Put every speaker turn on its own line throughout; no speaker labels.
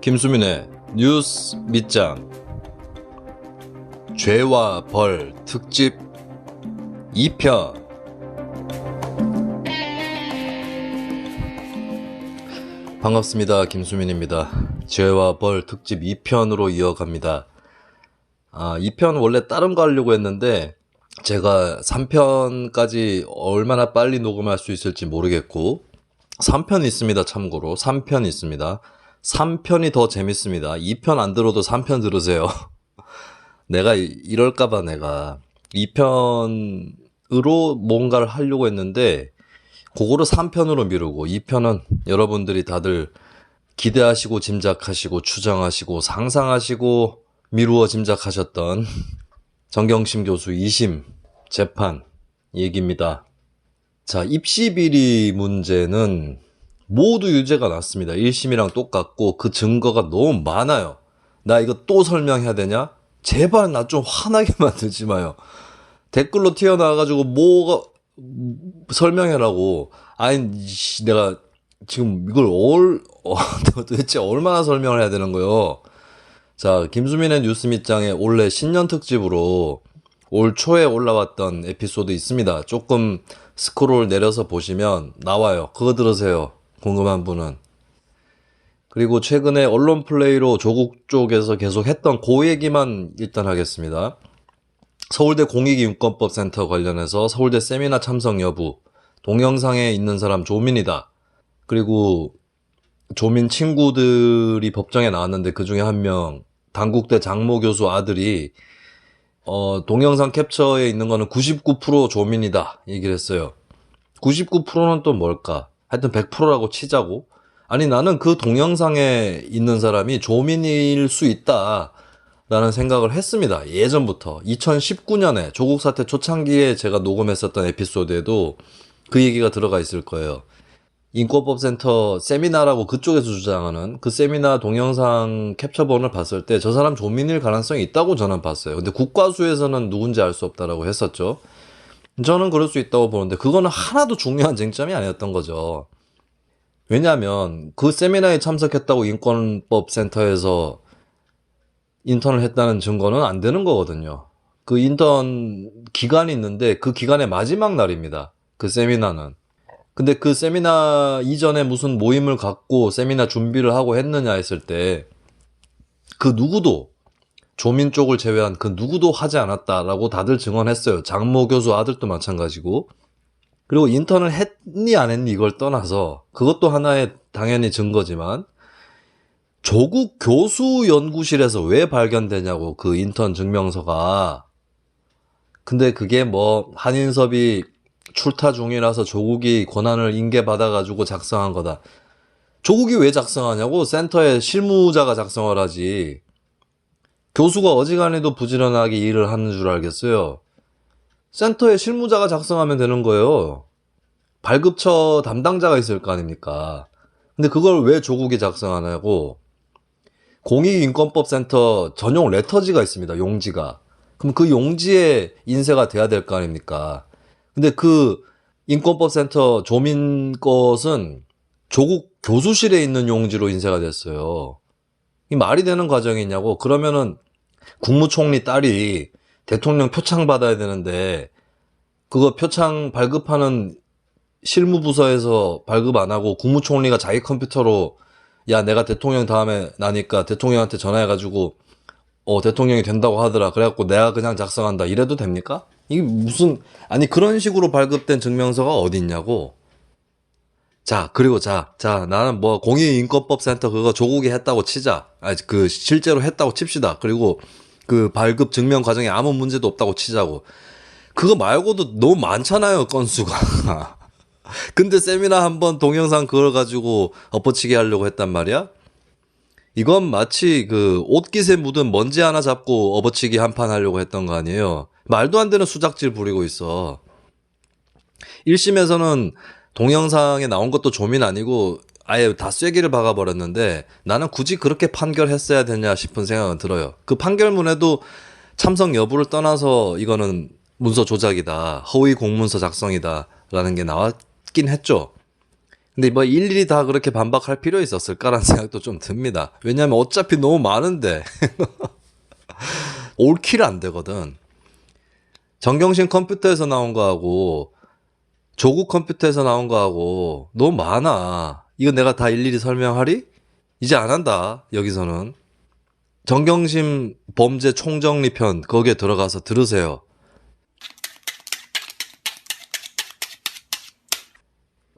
김수민의 뉴스 밑장 죄와 벌 특집 2편. 반갑습니다. 김수민입니다. 죄와 벌 특집 2편으로 이어갑니다. 2편 원래 다른 거 하려고 했는데 제가 3편까지 얼마나 빨리 녹음할 수 있을지 모르겠고 3편 있습니다. 참고로 3편 있습니다. 3편이 더 재밌습니다. 2편 안 들어도 3편 들으세요. 내가 이럴까봐 내가 2편으로 뭔가를 하려고 했는데 그거를 3편으로 미루고 2편은 여러분들이 다들 기대하시고 짐작하시고 추정하시고 상상하시고 미루어 짐작하셨던 정경심 교수 2심 재판 얘기입니다. 자, 입시 비리 문제는 모두 유죄가 났습니다. 1심이랑 똑같고 그 증거가 너무 많아요. 나 이거 또 설명해야 되냐? 제발 나 좀 화나게 만들지 마요. 댓글로 튀어나와가지고 뭐가 설명해라고. 아니 내가 지금 이걸 도대체 얼마나 설명을 해야 되는 거예요. 자, 김수민의 뉴스 밑장에 올해 신년 특집으로 올 초에 올라왔던 에피소드 있습니다. 조금 스크롤 내려서 보시면 나와요. 그거 들으세요. 궁금한 분은. 그리고 최근에 언론 플레이로 조국 쪽에서 계속 했던 그 얘기만 일단 하겠습니다. 서울대 공익인권법센터 관련해서 서울대 세미나 참석 여부, 동영상에 있는 사람 조민이다. 그리고 조민 친구들이 법정에 나왔는데 그 중에 한 명, 단국대 장모 교수 아들이 동영상 캡처에 있는 거는 99% 조민이다 얘기를 했어요. 99%는 또 뭘까? 하여튼 100%라고 치자고. 아니 나는 그 동영상에 있는 사람이 조민일 수 있다 라는 생각을 했습니다. 예전부터 2019년에 조국 사태 초창기에 제가 녹음했었던 에피소드에도 그 얘기가 들어가 있을 거예요. 인권법센터 세미나라고 그쪽에서 주장하는 그 세미나 동영상 캡처본을 봤을 때 저 사람 조민일 가능성이 있다고 저는 봤어요. 근데 국과수에서는 누군지 알 수 없다라고 했었죠. 저는 그럴 수 있다고 보는데 그거는 하나도 중요한 쟁점이 아니었던 거죠. 왜냐하면 그 세미나에 참석했다고 인권법센터에서 인턴을 했다는 증거는 안 되는 거거든요. 그 인턴 기간이 있는데 그 기간의 마지막 날입니다. 그 세미나는. 근데 그 세미나 이전에 무슨 모임을 갖고 세미나 준비를 하고 했느냐 했을 때 그 누구도 조민 쪽을 제외한 그 누구도 하지 않았다라고 다들 증언했어요. 장모 교수 아들도 마찬가지고. 그리고 인턴을 했니 안 했니 이걸 떠나서 그것도 하나의 당연히 증거지만 조국 교수 연구실에서 왜 발견되냐고 그 인턴 증명서가. 근데 그게 뭐 한인섭이 출타 중이라서 조국이 권한을 인계받아가지고 작성한 거다. 조국이 왜 작성하냐고. 센터의 실무자가 작성을 하지. 교수가 어지간해도 부지런하게 일을 하는 줄 알겠어요. 센터의 실무자가 작성하면 되는 거예요. 발급처 담당자가 있을 거 아닙니까. 근데 그걸 왜 조국이 작성하냐고. 공익인권법센터 전용 레터지가 있습니다. 용지가. 그럼 그 용지에 인쇄가 돼야 될 거 아닙니까. 근데 그 인권법센터 조민 것은 조국 교수실에 있는 용지로 인쇄가 됐어요. 이 말이 되는 과정이냐고. 그러면은 국무총리 딸이 대통령 표창 받아야 되는데 그거 표창 발급하는 실무부서에서 발급 안 하고 국무총리가 자기 컴퓨터로 야 내가 대통령 다음에 나니까 대통령한테 전화해가지고 대통령이 된다고 하더라. 그래갖고 내가 그냥 작성한다. 이래도 됩니까? 이게 무슨 아니 그런 식으로 발급된 증명서가 어디 있냐고. 자, 그리고 자 나는 뭐 공익인권법센터 그거 조국이 했다고 치자. 그 실제로 했다고 칩시다. 그리고 그 발급 증명 과정에 아무 문제도 없다고 치자고. 그거 말고도 너무 많잖아요, 건수가. 근데 세미나 한번 동영상 그걸 가지고 엎어치게 하려고 했단 말이야? 이건 마치 그 옷깃에 묻은 먼지 하나 잡고 엎어치기 한 판 하려고 했던 거 아니에요. 말도 안 되는 수작질 부리고 있어. 1심에서는 동영상에 나온 것도 조민 아니고 아예 다 쐐기를 박아버렸는데 나는 굳이 그렇게 판결했어야 되냐 싶은 생각은 들어요. 그 판결문에도 참석 여부를 떠나서 이거는 문서 조작이다, 허위 공문서 작성이다 라는 게 나왔긴 했죠. 근데 뭐 일일이 다 그렇게 반박할 필요 있었을까라는 생각도 좀 듭니다. 왜냐하면 어차피 너무 많은데 올킬 안 되거든. 정경심 컴퓨터에서 나온 거하고 조국 컴퓨터에서 나온 거하고 너무 많아. 이거 내가 다 일일이 설명하리? 이제 안 한다. 여기서는. 정경심 범죄 총정리편 거기에 들어가서 들으세요.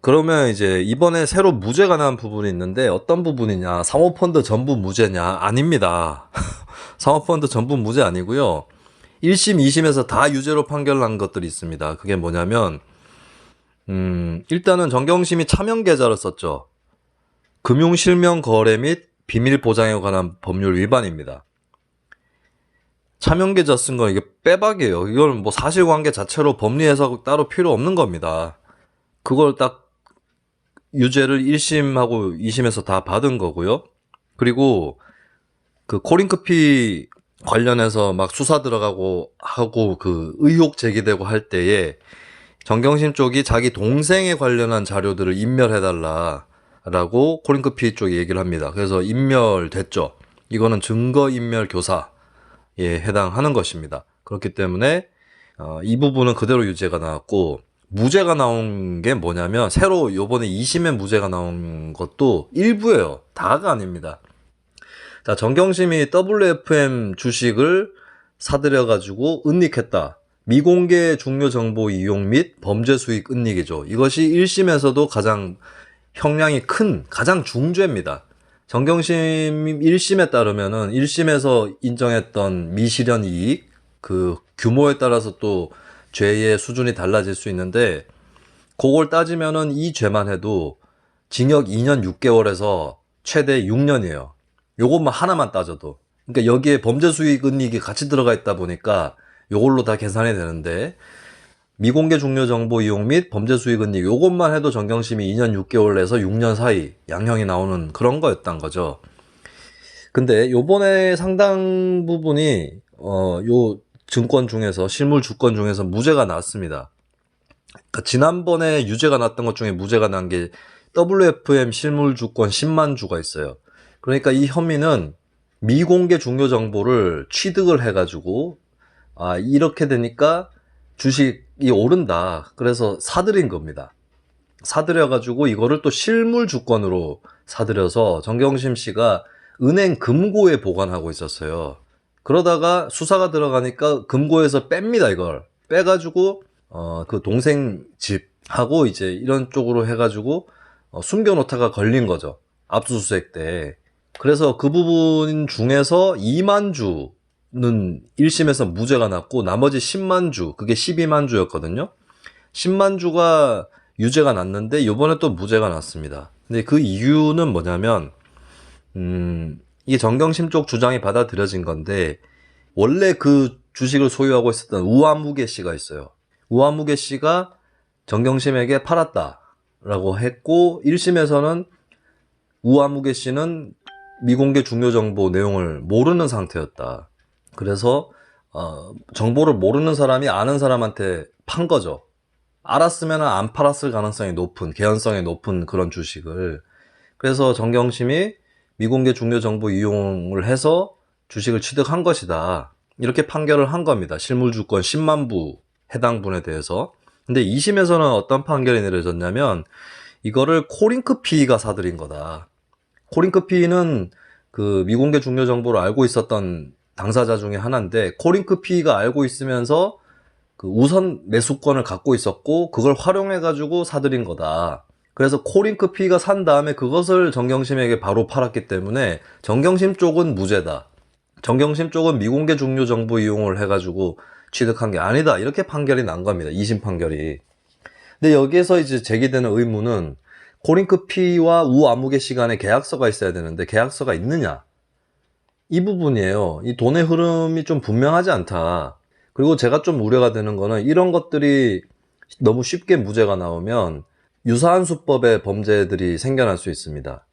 그러면 이제 이번에 새로 무죄가 난 부분이 있는데 어떤 부분이냐? 사모펀드 전부 무죄냐? 아닙니다. 사모펀드 전부 무죄 아니고요. 1심, 2심에서 다 유죄로 판결난 것들이 있습니다. 그게 뭐냐면 일단은 정경심이 차명 계좌를 썼죠. 금융실명 거래 및 비밀 보장에 관한 법률 위반입니다. 차명 계좌 쓴 거 이게 빼박이에요. 이건 뭐 사실관계 자체로 법리 해석 따로 필요 없는 겁니다. 그걸 딱 유죄를 1심하고 2심에서 다 받은 거고요. 그리고 그 코링크피 관련해서 막 수사 들어가고 하고 그 의혹 제기되고 할 때에 정경심 쪽이 자기 동생에 관련한 자료들을 인멸해달라라고 코링크피 쪽이 얘기를 합니다. 그래서 인멸됐죠. 이거는 증거인멸 교사에 해당하는 것입니다. 그렇기 때문에 이 부분은 그대로 유죄가 나왔고, 무죄가 나온 게 뭐냐면 새로 요번에 2심에 무죄가 나온 것도 일부예요. 다가 아닙니다. 자, 정경심이 WFM 주식을 사들여가지고 은닉했다. 미공개 중요 정보 이용 및 범죄 수익 은닉이죠. 이것이 1심에서도 가장 형량이 큰, 가장 중죄입니다. 정경심 1심에 따르면은 1심에서 인정했던 미실현 이익, 그 규모에 따라서 또 죄의 수준이 달라질 수 있는데, 그걸 따지면은 이 죄만 해도 징역 2년 6개월에서 최대 6년이에요. 요것만 하나만 따져도. 그러니까 여기에 범죄 수익 은닉이 같이 들어가 있다 보니까 요걸로 다 계산이 되는데, 미공개 중요 정보 이용 및 범죄 수익 은닉 요것만 해도 정경심이 2년 6개월에서 6년 사이 양형이 나오는 그런 거였단 거죠. 근데 요번에 상당 부분이 요 증권 중에서, 실물 주권 중에서 무죄가 났습니다. 그러니까 지난번에 유죄가 났던 것 중에 무죄가 난 게 WFM 실물 주권 10만 주가 있어요. 그러니까 이 혐의는 미공개 중요 정보를 취득을 해가지고, 이렇게 되니까 주식이 오른다. 그래서 사들인 겁니다. 사들여가지고 이거를 또 실물 주권으로 사들여서 정경심 씨가 은행 금고에 보관하고 있었어요. 그러다가 수사가 들어가니까 금고에서 뺍니다. 이걸 빼가지고 그 동생 집하고 이제 이런 쪽으로 해가지고 숨겨놓다가 걸린 거죠. 압수수색 때. 그래서 그 부분 중에서 2만 주는 1심에서 무죄가 났고, 나머지 10만 주, 그게 12만 주였거든요. 10만 주가 유죄가 났는데 이번에 또 무죄가 났습니다. 근데 그 이유는 뭐냐면 이게 정경심 쪽 주장이 받아들여진 건데, 원래 그 주식을 소유하고 있었던 우아무개 씨가 있어요. 우아무개 씨가 정경심에게 팔았다라고 했고, 1심에서는 우아무개 씨는 미공개 중요 정보 내용을 모르는 상태였다. 그래서 정보를 모르는 사람이 아는 사람한테 판 거죠. 알았으면 안 팔았을 가능성이 높은, 개연성이 높은 그런 주식을. 그래서 정경심이 미공개 중요 정보 이용을 해서 주식을 취득한 것이다. 이렇게 판결을 한 겁니다. 실물주권 10만 부 해당 분에 대해서. 근데 2심에서는 어떤 판결이 내려졌냐면, 이거를 코링크피가 사들인 거다. 코링크피는 그 미공개 중요 정보를 알고 있었던 당사자 중에 하나인데, 코링크피가 알고 있으면서 그 우선 매수권을 갖고 있었고, 그걸 활용해가지고 사들인 거다. 그래서 코링크피가 산 다음에 그것을 정경심에게 바로 팔았기 때문에 정경심 쪽은 무죄다. 정경심 쪽은 미공개 중요 정보 이용을 해가지고 취득한 게 아니다. 이렇게 판결이 난 겁니다. 2심 판결이. 근데 여기에서 이제 제기되는 의문은, 코링크피와 우아무개 씨 간에 계약서가 있어야 되는데 계약서가 있느냐? 이 부분이에요. 이 돈의 흐름이 좀 분명하지 않다. 그리고 제가 좀 우려가 되는 거는, 이런 것들이 너무 쉽게 무죄가 나오면 유사한 수법의 범죄들이 생겨날 수 있습니다.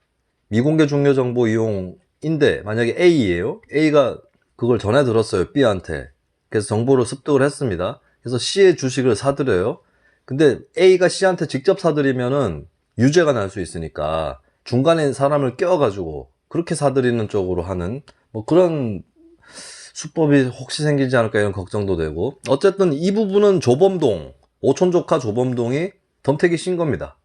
미공개 중요 정보 이용인데 만약에 A예요. A가 그걸 전해 들었어요, B한테. 그래서 정보를 습득을 했습니다. 그래서 C의 주식을 사들여요. 근데 A가 C한테 직접 사들이면은 유죄가 날 수 있으니까 중간에 사람을 껴가지고 그렇게 사들이는 쪽으로 하는 뭐 그런 수법이 혹시 생기지 않을까 이런 걱정도 되고, 어쨌든 이 부분은 조범동, 오촌 조카 조범동이 덤태기 신 겁니다.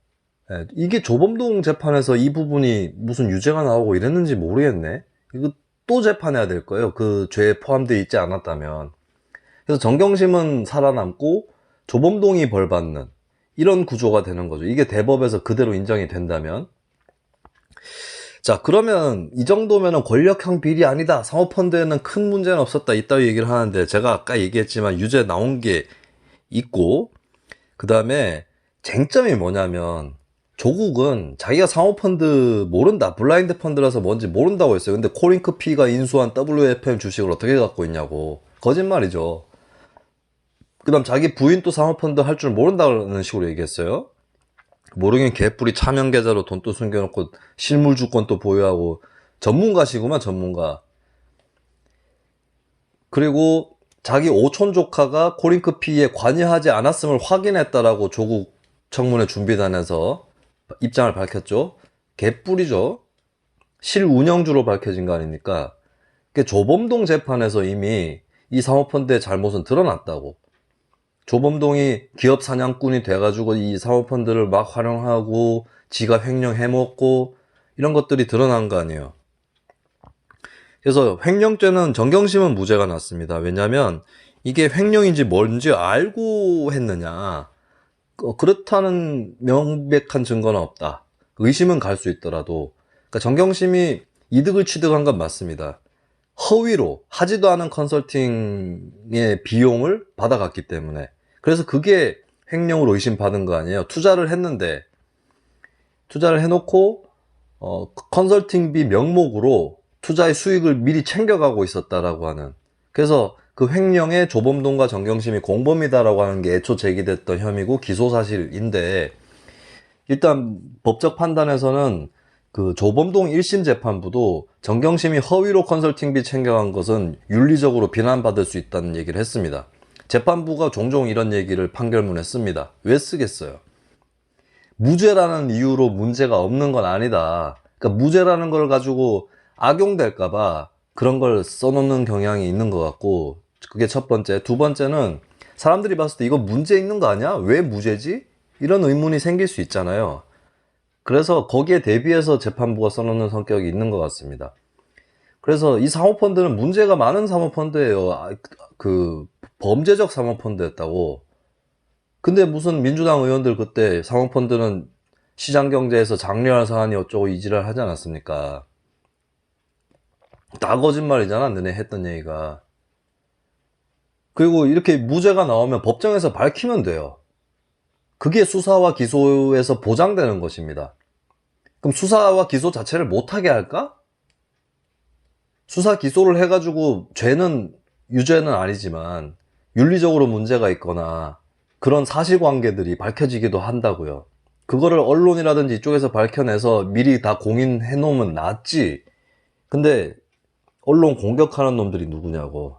예, 이게 조범동 재판에서 이 부분이 무슨 유죄가 나오고 이랬는지 모르겠네. 이거 또 재판해야 될 거예요. 그 죄에 포함되어 있지 않았다면. 그래서 정경심은 살아남고 조범동이 벌받는 이런 구조가 되는 거죠. 이게 대법에서 그대로 인정이 된다면. 자, 그러면 이 정도면은 권력형 비리 아니다, 사모펀드에는 큰 문제는 없었다, 이따위 얘기를 하는데, 제가 아까 얘기했지만 유죄 나온 게 있고, 그 다음에 쟁점이 뭐냐면 조국은 자기가 사모펀드 모른다, 블라인드 펀드라서 뭔지 모른다고 했어요. 근데 코링크피가 인수한 WFM 주식을 어떻게 갖고 있냐고. 거짓말이죠. 그 다음 자기 부인도 사모펀드 할 줄 모른다는 식으로 얘기했어요. 모르긴 개뿔이 차명 계좌로 돈 또 숨겨놓고 실물 주권 또 보유하고. 전문가시구만, 전문가. 그리고 자기 오촌 조카가 코링크피에 관여하지 않았음을 확인했다라고 조국 청문회 준비단에서 입장을 밝혔죠. 개뿔이죠. 실운영주로 밝혀진 거 아닙니까? 조범동 재판에서 이미 이 사모펀드의 잘못은 드러났다고. 조범동이 기업 사냥꾼이 돼가지고 이 사모펀드를 막 활용하고 지가 횡령해먹고 이런 것들이 드러난 거 아니에요. 그래서 횡령죄는 정경심은 무죄가 났습니다. 왜냐하면 이게 횡령인지 뭔지 알고 했느냐, 그렇다는 명백한 증거는 없다. 의심은 갈 수 있더라도. 그러니까 정경심이 이득을 취득한 건 맞습니다. 허위로 하지도 않은 컨설팅의 비용을 받아갔기 때문에. 그래서 그게 횡령으로 의심받은 거 아니에요. 투자를 했는데, 투자를 해놓고 컨설팅비 명목으로 투자의 수익을 미리 챙겨가고 있었다라고 하는. 그래서 그 횡령에 조범동과 정경심이 공범이다라고 하는 게 애초 제기됐던 혐의고 기소사실인데, 일단 법적 판단에서는 그 조범동 1심 재판부도 정경심이 허위로 컨설팅비 챙겨간 것은 윤리적으로 비난받을 수 있다는 얘기를 했습니다. 재판부가 종종 이런 얘기를 판결문에 씁니다. 왜 쓰겠어요? 무죄라는 이유로 문제가 없는 건 아니다. 그러니까 무죄라는 걸 가지고 악용될까봐 그런 걸 써놓는 경향이 있는 것 같고, 그게 첫 번째. 두 번째는 사람들이 봤을 때 이거 문제 있는 거 아니야? 왜 무죄지? 이런 의문이 생길 수 있잖아요. 그래서 거기에 대비해서 재판부가 써놓는 성격이 있는 것 같습니다. 그래서 이 사모펀드는 문제가 많은 사모펀드예요. 그 범죄적 사모펀드였다고. 근데 무슨 민주당 의원들 그때 사모펀드는 시장경제에서 장려할 사안이 어쩌고 이지랄 하지 않았습니까? 다 거짓말이잖아, 너네 했던 얘기가. 그리고 이렇게 무죄가 나오면 법정에서 밝히면 돼요. 그게 수사와 기소에서 보장되는 것입니다. 그럼 수사와 기소 자체를 못하게 할까? 수사 기소를 해가지고 죄는 유죄는 아니지만 윤리적으로 문제가 있거나 그런 사실관계들이 밝혀지기도 한다고요. 그거를 언론이라든지 이쪽에서 밝혀내서 미리 다 공인해 놓으면 낫지. 근데 언론 공격하는 놈들이 누구냐고,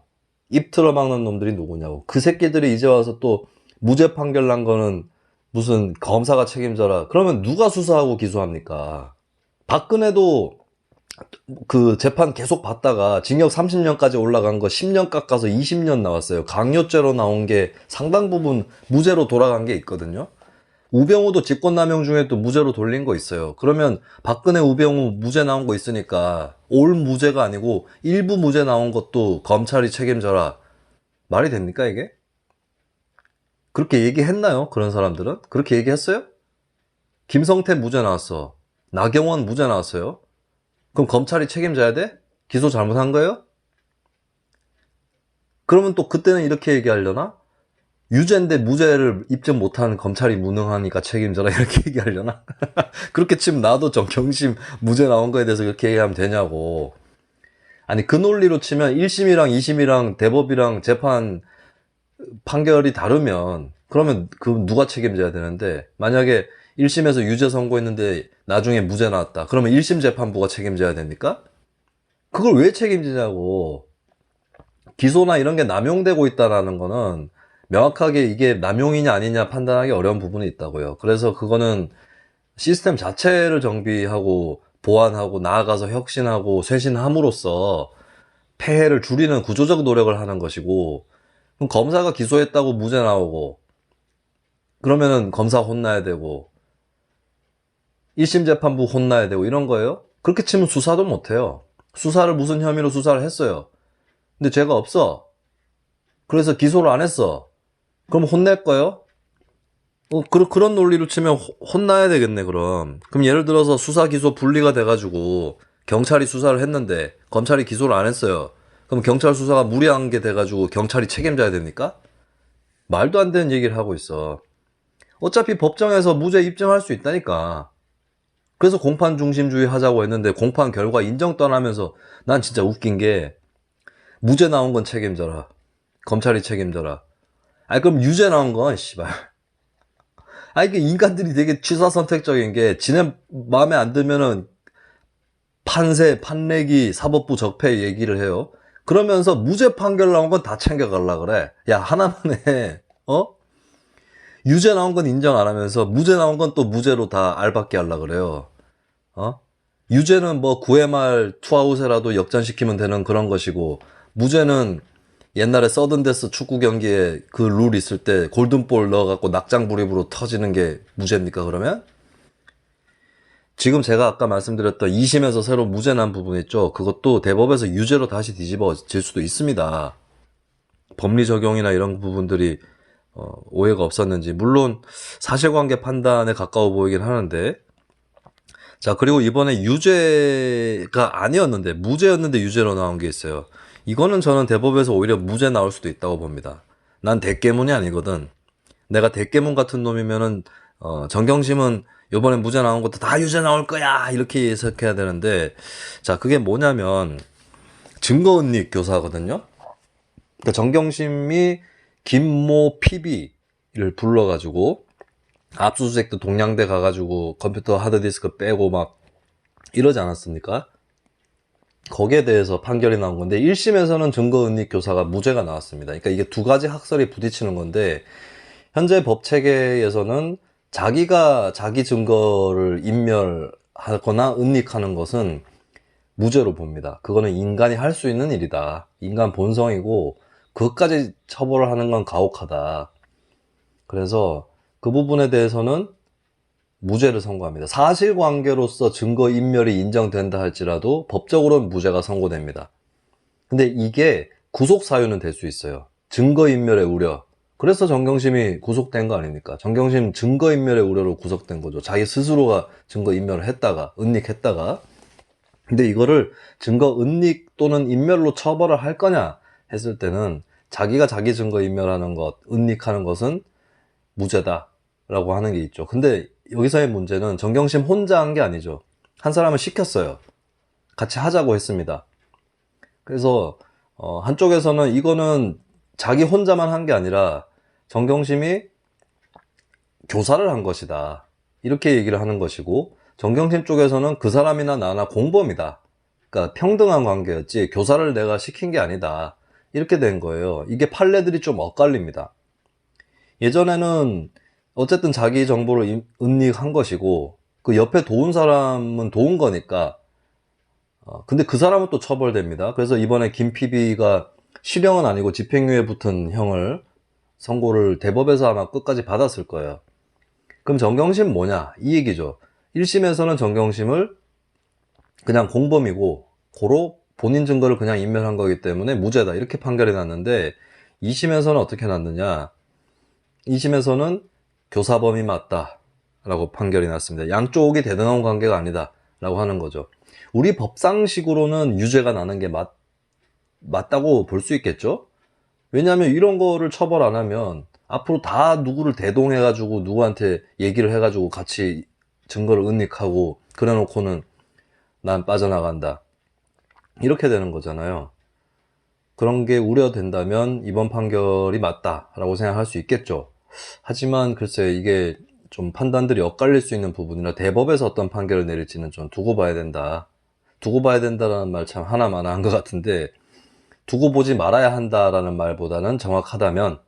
입 틀어막는 놈들이 누구냐고. 그 새끼들이 이제 와서 또 무죄 판결 난 거는 무슨 검사가 책임져라. 그러면 누가 수사하고 기소합니까? 박근혜도 그 재판 계속 받다가 징역 30년까지 올라간 거 10년 깎아서 20년 나왔어요. 강요죄로 나온 게 상당 부분 무죄로 돌아간 게 있거든요. 우병우도 직권남용 중에 또 무죄로 돌린 거 있어요. 그러면 박근혜, 우병우 무죄 나온 거 있으니까 올 무죄가 아니고 일부 무죄 나온 것도 검찰이 책임져라. 말이 됩니까 이게? 그렇게 얘기했나요? 그런 사람들은? 그렇게 얘기했어요? 김성태 무죄 나왔어. 나경원 무죄 나왔어요. 그럼 검찰이 책임져야 돼? 기소 잘못한 거예요? 그러면 또 그때는 이렇게 얘기하려나? 유죄인데 무죄를 입증 못하는 검찰이 무능하니까 책임져라, 이렇게 얘기하려나? 그렇게 치면 나도 정경심 무죄 나온 거에 대해서 그렇게 얘기하면 되냐고. 아니, 그 논리로 치면 1심이랑 2심이랑 대법이랑 재판 판결이 다르면 그러면 그 누가 책임져야 되는데, 만약에 1심에서 유죄 선고했는데 나중에 무죄 나왔다. 그러면 1심 재판부가 책임져야 됩니까? 그걸 왜 책임지냐고. 기소나 이런 게 남용되고 있다라는 거는 명확하게 이게 남용이냐 아니냐 판단하기 어려운 부분이 있다고요. 그래서 그거는 시스템 자체를 정비하고 보완하고 나아가서 혁신하고 쇄신함으로써 폐해를 줄이는 구조적 노력을 하는 것이고, 그럼 검사가 기소했다고 무죄 나오고 그러면은 검사 혼나야 되고 1심 재판부 혼나야 되고 이런 거예요? 그렇게 치면 수사도 못해요. 수사를 무슨 혐의로 수사를 했어요. 근데 죄가 없어. 그래서 기소를 안 했어. 그럼 혼낼 거예요? 그런 논리로 치면 혼나야 되겠네, 그럼. 그럼 예를 들어서 수사, 기소 분리가 돼가지고, 경찰이 수사를 했는데, 검찰이 기소를 안 했어요. 그럼 경찰 수사가 무리한 게 돼가지고, 경찰이 책임져야 됩니까? 말도 안 되는 얘기를 하고 있어. 어차피 법정에서 무죄 입증할 수 있다니까. 그래서 공판 중심주의 하자고 했는데, 공판 결과 인정 떠나면서, 난 진짜 웃긴 게, 무죄 나온 건 책임져라. 검찰이 책임져라. 아니, 그럼 유죄 나온 건, 씨발. 아니, 그 인간들이 되게 취사 선택적인 게, 지네 마음에 안 들면은 판세, 판례기, 사법부 적폐 얘기를 해요. 그러면서 무죄 판결 나온 건 다 챙겨갈라 그래. 야, 하나만 해. 유죄 나온 건 인정 안 하면서 무죄 나온 건 또 무죄로 다 알받게 하려 그래요. 어? 유죄는 뭐 9회 말 투아웃에라도 역전시키면 되는 그런 것이고, 무죄는 옛날에 서든데스 축구 경기에 그 룰 있을 때 골든볼 넣어갖고 낙장 불입으로 터지는 게 무죄입니까, 그러면? 지금 제가 아까 말씀드렸던 2심에서 새로 무죄 난 부분 있죠? 그것도 대법에서 유죄로 다시 뒤집어질 수도 있습니다. 법리 적용이나 이런 부분들이 오해가 없었는지. 물론 사실관계 판단에 가까워 보이긴 하는데, 자, 그리고 이번에 유죄가 아니었는데 무죄였는데 유죄로 나온 게 있어요. 이거는 저는 대법에서 오히려 무죄 나올 수도 있다고 봅니다. 난 대깨문이 아니거든. 내가 대깨문 같은 놈이면은 정경심은 요번에 무죄 나온 것도 다 유죄 나올 거야 이렇게 해석해야 되는데, 자, 그게 뭐냐면 증거은닉 교사거든요. 그러니까 정경심이 김모 PB를 불러가지고 압수수색도 동양대 가가지고 컴퓨터 하드디스크 빼고 막 이러지 않았습니까? 거기에 대해서 판결이 나온 건데 1심에서는 증거은닉 교사가 무죄가 나왔습니다. 그러니까 이게 두 가지 학설이 부딪히는 건데, 현재 법 체계에서는 자기가 자기 증거를 인멸하거나 은닉하는 것은 무죄로 봅니다. 그거는 인간이 할 수 있는 일이다. 인간 본성이고 그것까지 처벌을 하는 건 가혹하다. 그래서 그 부분에 대해서는 무죄를 선고합니다. 사실관계로서 증거인멸이 인정된다 할지라도 법적으로는 무죄가 선고됩니다. 근데 이게 구속사유는 될 수 있어요. 증거인멸의 우려. 그래서 정경심이 구속된 거 아닙니까? 정경심 증거인멸의 우려로 구속된 거죠. 자기 스스로가 증거인멸을 했다가, 은닉했다가. 근데 이거를 증거은닉 또는 인멸로 처벌을 할 거냐 했을 때는 자기가 자기 증거인멸하는 것, 은닉하는 것은 무죄다라고 하는 게 있죠. 근데 여기서의 문제는 정경심 혼자 한 게 아니죠. 한 사람을 시켰어요. 같이 하자고 했습니다. 그래서 한쪽에서는 이거는 자기 혼자만 한 게 아니라 정경심이 교사를 한 것이다, 이렇게 얘기를 하는 것이고, 정경심 쪽에서는 그 사람이나 나나 공범이다, 그러니까 평등한 관계였지 교사를 내가 시킨 게 아니다, 이렇게 된 거예요. 이게 판례들이 좀 엇갈립니다. 예전에는 어쨌든 자기 정보를 은닉한 것이고 그 옆에 도운 사람은 도운 거니까, 근데 그 사람은 또 처벌됩니다. 그래서 이번에 김 PB가 실형은 아니고 집행유예 붙은 형을 선고를 대법에서 아마 끝까지 받았을 거예요. 그럼 정경심 뭐냐 이 얘기죠. 1심에서는 정경심을 그냥 공범이고 고로 본인 증거를 그냥 인멸한 거기 때문에 무죄다 이렇게 판결이 났는데, 2심에서는 어떻게 났느냐, 2심에서는 교사범이 맞다 라고 판결이 났습니다. 양쪽이 대등한 관계가 아니다 라고 하는 거죠. 우리 법상식으로는 유죄가 나는 게 맞다고 볼 수 있겠죠. 왜냐하면 이런 거를 처벌 안 하면 앞으로 다 누구를 대동해가지고 누구한테 얘기를 해가지고 같이 증거를 은닉하고 그래 놓고는 난 빠져나간다 이렇게 되는 거잖아요. 그런 게 우려된다면 이번 판결이 맞다라고 생각할 수 있겠죠. 하지만 글쎄 이게 좀 판단들이 엇갈릴 수 있는 부분이라 대법에서 어떤 판결을 내릴지는 좀 두고 봐야 된다. 두고 봐야 된다라는 말 참 하나마나 한 것 같은데, 두고 보지 말아야 한다라는 말보다는 정확하다면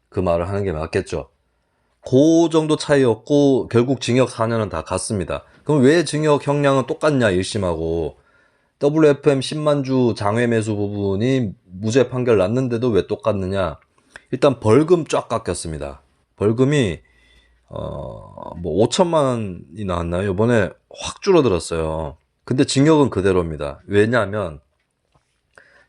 그 말을 하는 게 맞겠죠. 그 정도 차이였고 결국 징역 4년은 다 갔습니다. 그럼 왜 징역 형량은 똑같냐 1심하고. WFM 10만 주 장외 매수 부분이 무죄 판결 났는데도 왜 똑같느냐. 일단 벌금 쫙 깎였습니다. 벌금이 뭐 5천만 원이 나왔나요? 이번에 확 줄어들었어요. 근데 징역은 그대로입니다. 왜냐하면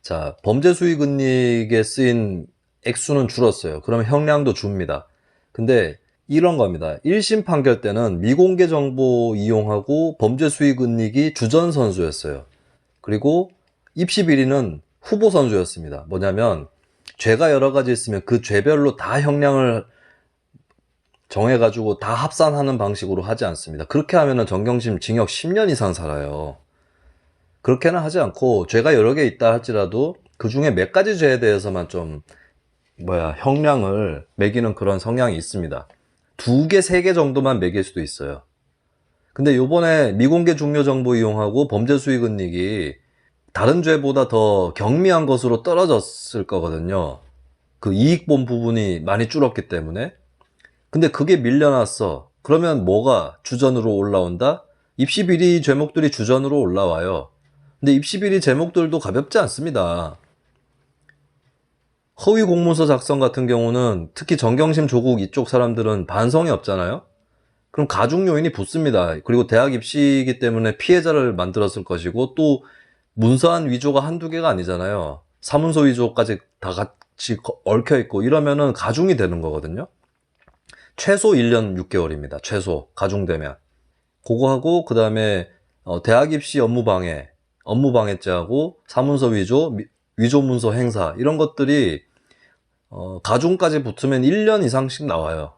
자, 범죄 수익 은닉에 쓰인 액수는 줄었어요. 그러면 형량도 줍니다. 근데 이런 겁니다. 1심 판결 때는 미공개 정보 이용하고 범죄 수익 은닉이 주전 선수였어요. 그리고 입시 비리는 후보 선수였습니다. 뭐냐면 죄가 여러 가지 있으면 그 죄별로 다 형량을 정해가지고 다 합산하는 방식으로 하지 않습니다. 그렇게 하면은 정경심 징역 10년 이상 살아요. 그렇게는 하지 않고 죄가 여러 개 있다 할지라도 그 중에 몇 가지 죄에 대해서만 좀 형량을 매기는 그런 성향이 있습니다. 2개, 3개 정도만 매길 수도 있어요. 근데 요번에 미공개 중요 정보 이용하고 범죄 수익 은닉이 다른 죄보다 더 경미한 것으로 떨어졌을 거거든요. 그 이익 본 부분이 많이 줄었기 때문에. 근데 그게 밀려났어. 그러면 뭐가 주전으로 올라온다? 입시 비리 죄목들이 주전으로 올라와요. 근데 입시 비리 제목들도 가볍지 않습니다. 허위 공문서 작성 같은 경우는 특히 정경심, 조국 이쪽 사람들은 반성이 없잖아요. 그럼 가중 요인이 붙습니다. 그리고 대학 입시이기 때문에 피해자를 만들었을 것이고 또 문서안 위조가 한두 개가 아니잖아요. 사문서 위조까지 다 같이 얽혀 있고 이러면은 가중이 되는 거거든요. 최소 1년 6개월입니다. 최소 가중되면. 그거 하고 그 다음에 대학 입시 업무방해죄하고 사문서 위조, 위조 문서 행사 이런 것들이 가중까지 붙으면 1년 이상씩 나와요.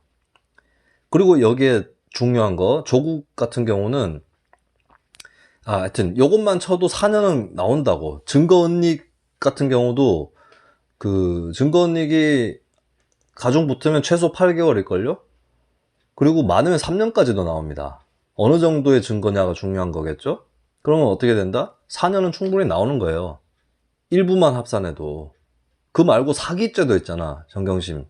그리고 여기에 중요한 거 조국 같은 경우는 하여튼 요것만 쳐도 4년은 나온다고. 증거은닉 같은 경우도 그 증거은닉이 가중 붙으면 최소 8개월일걸요? 그리고 많으면 3년까지도 나옵니다. 어느 정도의 증거냐가 중요한 거겠죠? 그러면 어떻게 된다? 4년은 충분히 나오는 거예요. 일부만 합산해도. 그 말고 사기죄도 있잖아, 정경심.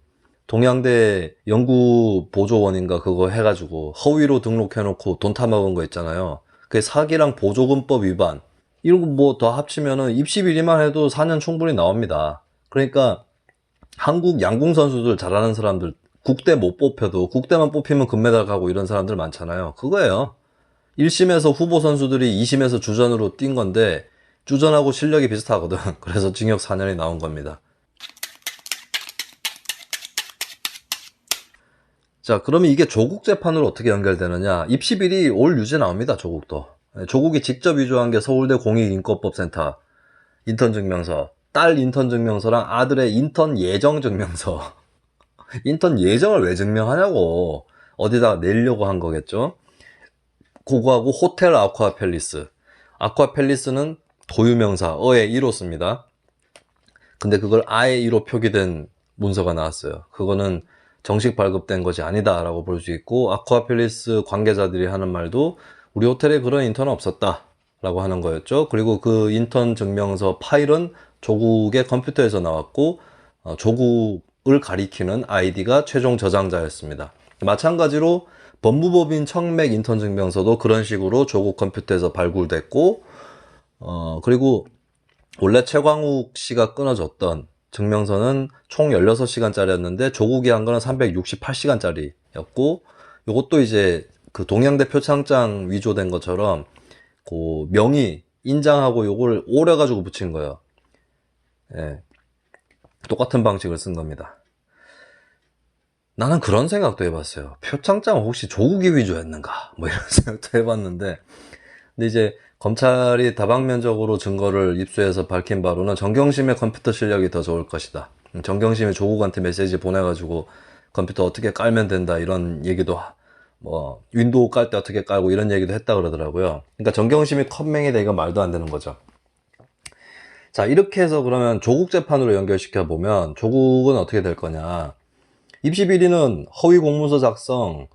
동양대 연구보조원인가 그거 해가지고 허위로 등록해놓고 돈 타먹은 거 있잖아요. 그게 사기랑 보조금법 위반. 이런 거 뭐 더 합치면은 입시 비리만 해도 4년 충분히 나옵니다. 그러니까 한국 양궁 선수들 잘하는 사람들 국대 못 뽑혀도 국대만 뽑히면 금메달 가고 이런 사람들 많잖아요. 그거예요. 1심에서 후보 선수들이 2심에서 주전으로 뛴 건데 주전하고 실력이 비슷하거든. 그래서 징역 4년이 나온 겁니다. 자, 그러면 이게 조국 재판으로 어떻게 연결되느냐? 입시비리 올 유죄 나옵니다. 조국도. 조국이 직접 위조한 게 서울대 공익인권법센터 인턴 증명서, 딸 인턴 증명서랑 아들의 인턴 예정 증명서. 인턴 예정을 왜 증명하냐고. 어디다 내려고 한 거겠죠. 그거하고 호텔 아쿠아팰리스. 아쿠아팰리스는 도유명사 어의 1호 씁니다. 근데 그걸 아의 1호 표기된 문서가 나왔어요. 그거는 정식 발급된 것이 아니다 라고 볼 수 있고, 아쿠아팰리스 관계자들이 하는 말도 우리 호텔에 그런 인턴은 없었다 라고 하는 거였죠. 그리고 그 인턴 증명서 파일은 조국의 컴퓨터에서 나왔고 조국을 가리키는 아이디가 최종 저장자였습니다. 마찬가지로 법무법인 청맥 인턴 증명서도 그런 식으로 조국 컴퓨터에서 발굴됐고, 그리고 원래 최광욱 씨가 끊어줬던 증명서는 총 16시간짜리였는데 조국이 한 거는 368시간짜리였고, 요것도 이제 그 동양대 표창장 위조된 것처럼 그 명의 인장하고 요걸 오려 가지고 붙인 거예요. 예. 똑같은 방식을 쓴 겁니다. 나는 그런 생각도 해봤어요. 표창장 혹시 조국이 위조했는가? 뭐 이런 생각도 해봤는데, 근데 이제 검찰이 다방면적으로 증거를 입수해서 밝힌 바로는 정경심의 컴퓨터 실력이 더 좋을 것이다. 정경심이 조국한테 메시지 보내가지고 컴퓨터 어떻게 깔면 된다 이런 얘기도 뭐 윈도우 깔 때 어떻게 깔고 이런 얘기도 했다 그러더라고요. 그러니까 정경심이 컴맹이다 이건 말도 안 되는 거죠. 자, 이렇게 해서 그러면 조국 재판으로 연결시켜 보면 조국은 어떻게 될 거냐? 입시 비리는 허위 공문서 작성,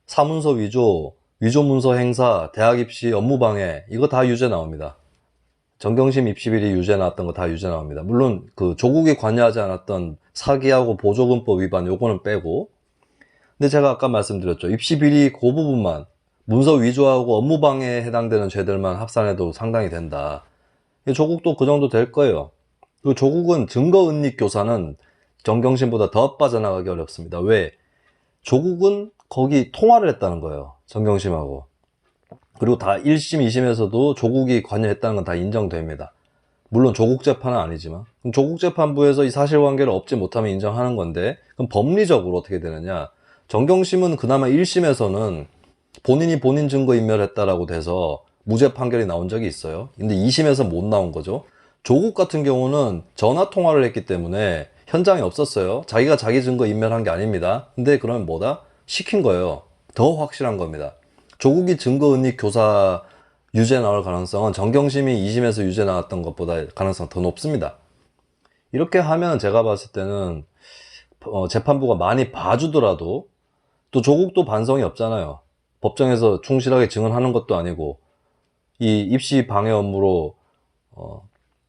사문서 위조, 위조 문서 행사, 대학 입시 업무 방해 이거 다 유죄 나옵니다. 정경심 입시 비리 유죄 나왔던 거 다 유죄 나옵니다. 물론 그 조국이 관여하지 않았던 사기하고 보조금법 위반 요거는 빼고. 근데 제가 아까 말씀드렸죠. 입시 비리 그 부분만 문서 위조하고 업무방해에 해당되는 죄들만 합산해도 상당히 된다. 조국도 그 정도 될 거예요. 그리고 조국은 증거은닉 교사는 정경심보다 더 빠져나가기 어렵습니다. 왜? 조국은 거기 통화를 했다는 거예요. 정경심하고. 그리고 다 1심, 2심에서도 조국이 관여했다는 건 다 인정됩니다. 물론 조국 재판은 아니지만. 그럼 조국 재판부에서 이 사실관계를 얻지 못하면 인정하는 건데, 그럼 법리적으로 어떻게 되느냐? 정경심은 그나마 1심에서는 본인이 본인 증거인멸했다라고 돼서 무죄 판결이 나온 적이 있어요. 근데 2심에서 못 나온 거죠. 조국 같은 경우는 전화 통화를 했기 때문에 현장에 없었어요. 자기가 자기 증거 인멸한 게 아닙니다. 근데 그러면 뭐다? 시킨 거예요. 더 확실한 겁니다. 조국이 증거은닉 교사 유죄 나올 가능성은 정경심이 2심에서 유죄 나왔던 것보다 가능성 더 높습니다. 이렇게 하면 제가 봤을 때는 재판부가 많이 봐주더라도 또 조국도 반성이 없잖아요. 법정에서 충실하게 증언하는 것도 아니고 이 입시 방해 업무로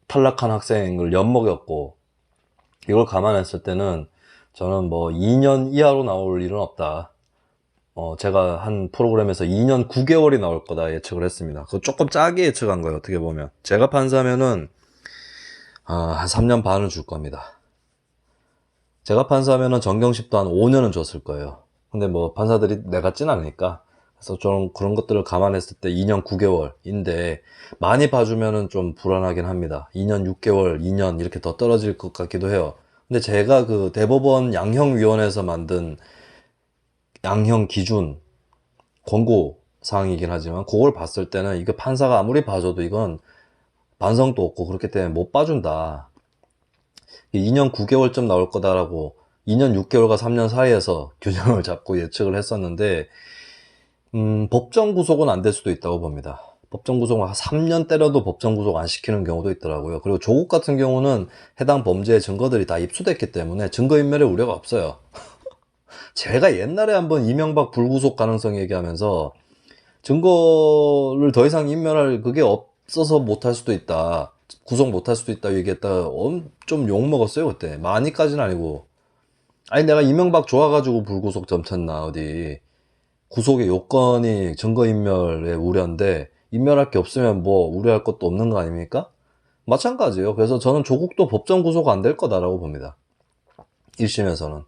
탈락한 학생을 엿먹였고, 이걸 감안했을 때는 저는 뭐 2년 이하로 나올 일은 없다. 제가 한 프로그램에서 2년 9개월이 나올 거다 예측을 했습니다. 그거 조금 짜게 예측한 거예요. 어떻게 보면 제가 판사면은 한 3년 반을 줄 겁니다. 제가 판사면은 정경심도 한 5년은 줬을 거예요. 근데 뭐 판사들이 내 같진 않으니까, 그래서 좀 그런 것들을 감안했을 때 2년 9개월인데 많이 봐주면은 좀 불안하긴 합니다. 2년 6개월, 2년 이렇게 더 떨어질 것 같기도 해요. 근데 제가 그 대법원 양형위원회에서 만든 양형 기준 권고 사항이긴 하지만 그걸 봤을 때는 이거 판사가 아무리 봐줘도 이건 반성도 없고 그렇기 때문에 못 봐준다. 2년 9개월쯤 나올 거다라고 2년 6개월과 3년 사이에서 균형을 잡고 예측을 했었는데, 법정 구속은 안 될 수도 있다고 봅니다. 법정 구속은 한 3년 때려도 법정 구속 안 시키는 경우도 있더라고요. 그리고 조국 같은 경우는 해당 범죄의 증거들이 다 입수됐기 때문에 증거인멸의 우려가 없어요. 제가 옛날에 한번 이명박 불구속 가능성 얘기하면서 증거를 더 이상 인멸할 그게 없어서 못할 수도 있다, 구속 못할 수도 있다 얘기했다가 좀 욕먹었어요 그때. 많이까지는 아니고. 아니 내가 이명박 좋아가지고 불구속 점쳤나 어디. 구속의 요건이 증거인멸의 우려인데 인멸할 게 없으면 뭐 우려할 것도 없는 거 아닙니까? 마찬가지예요. 그래서 저는 조국도 법정 구속 안 될 거다라고 봅니다. 1심에서는.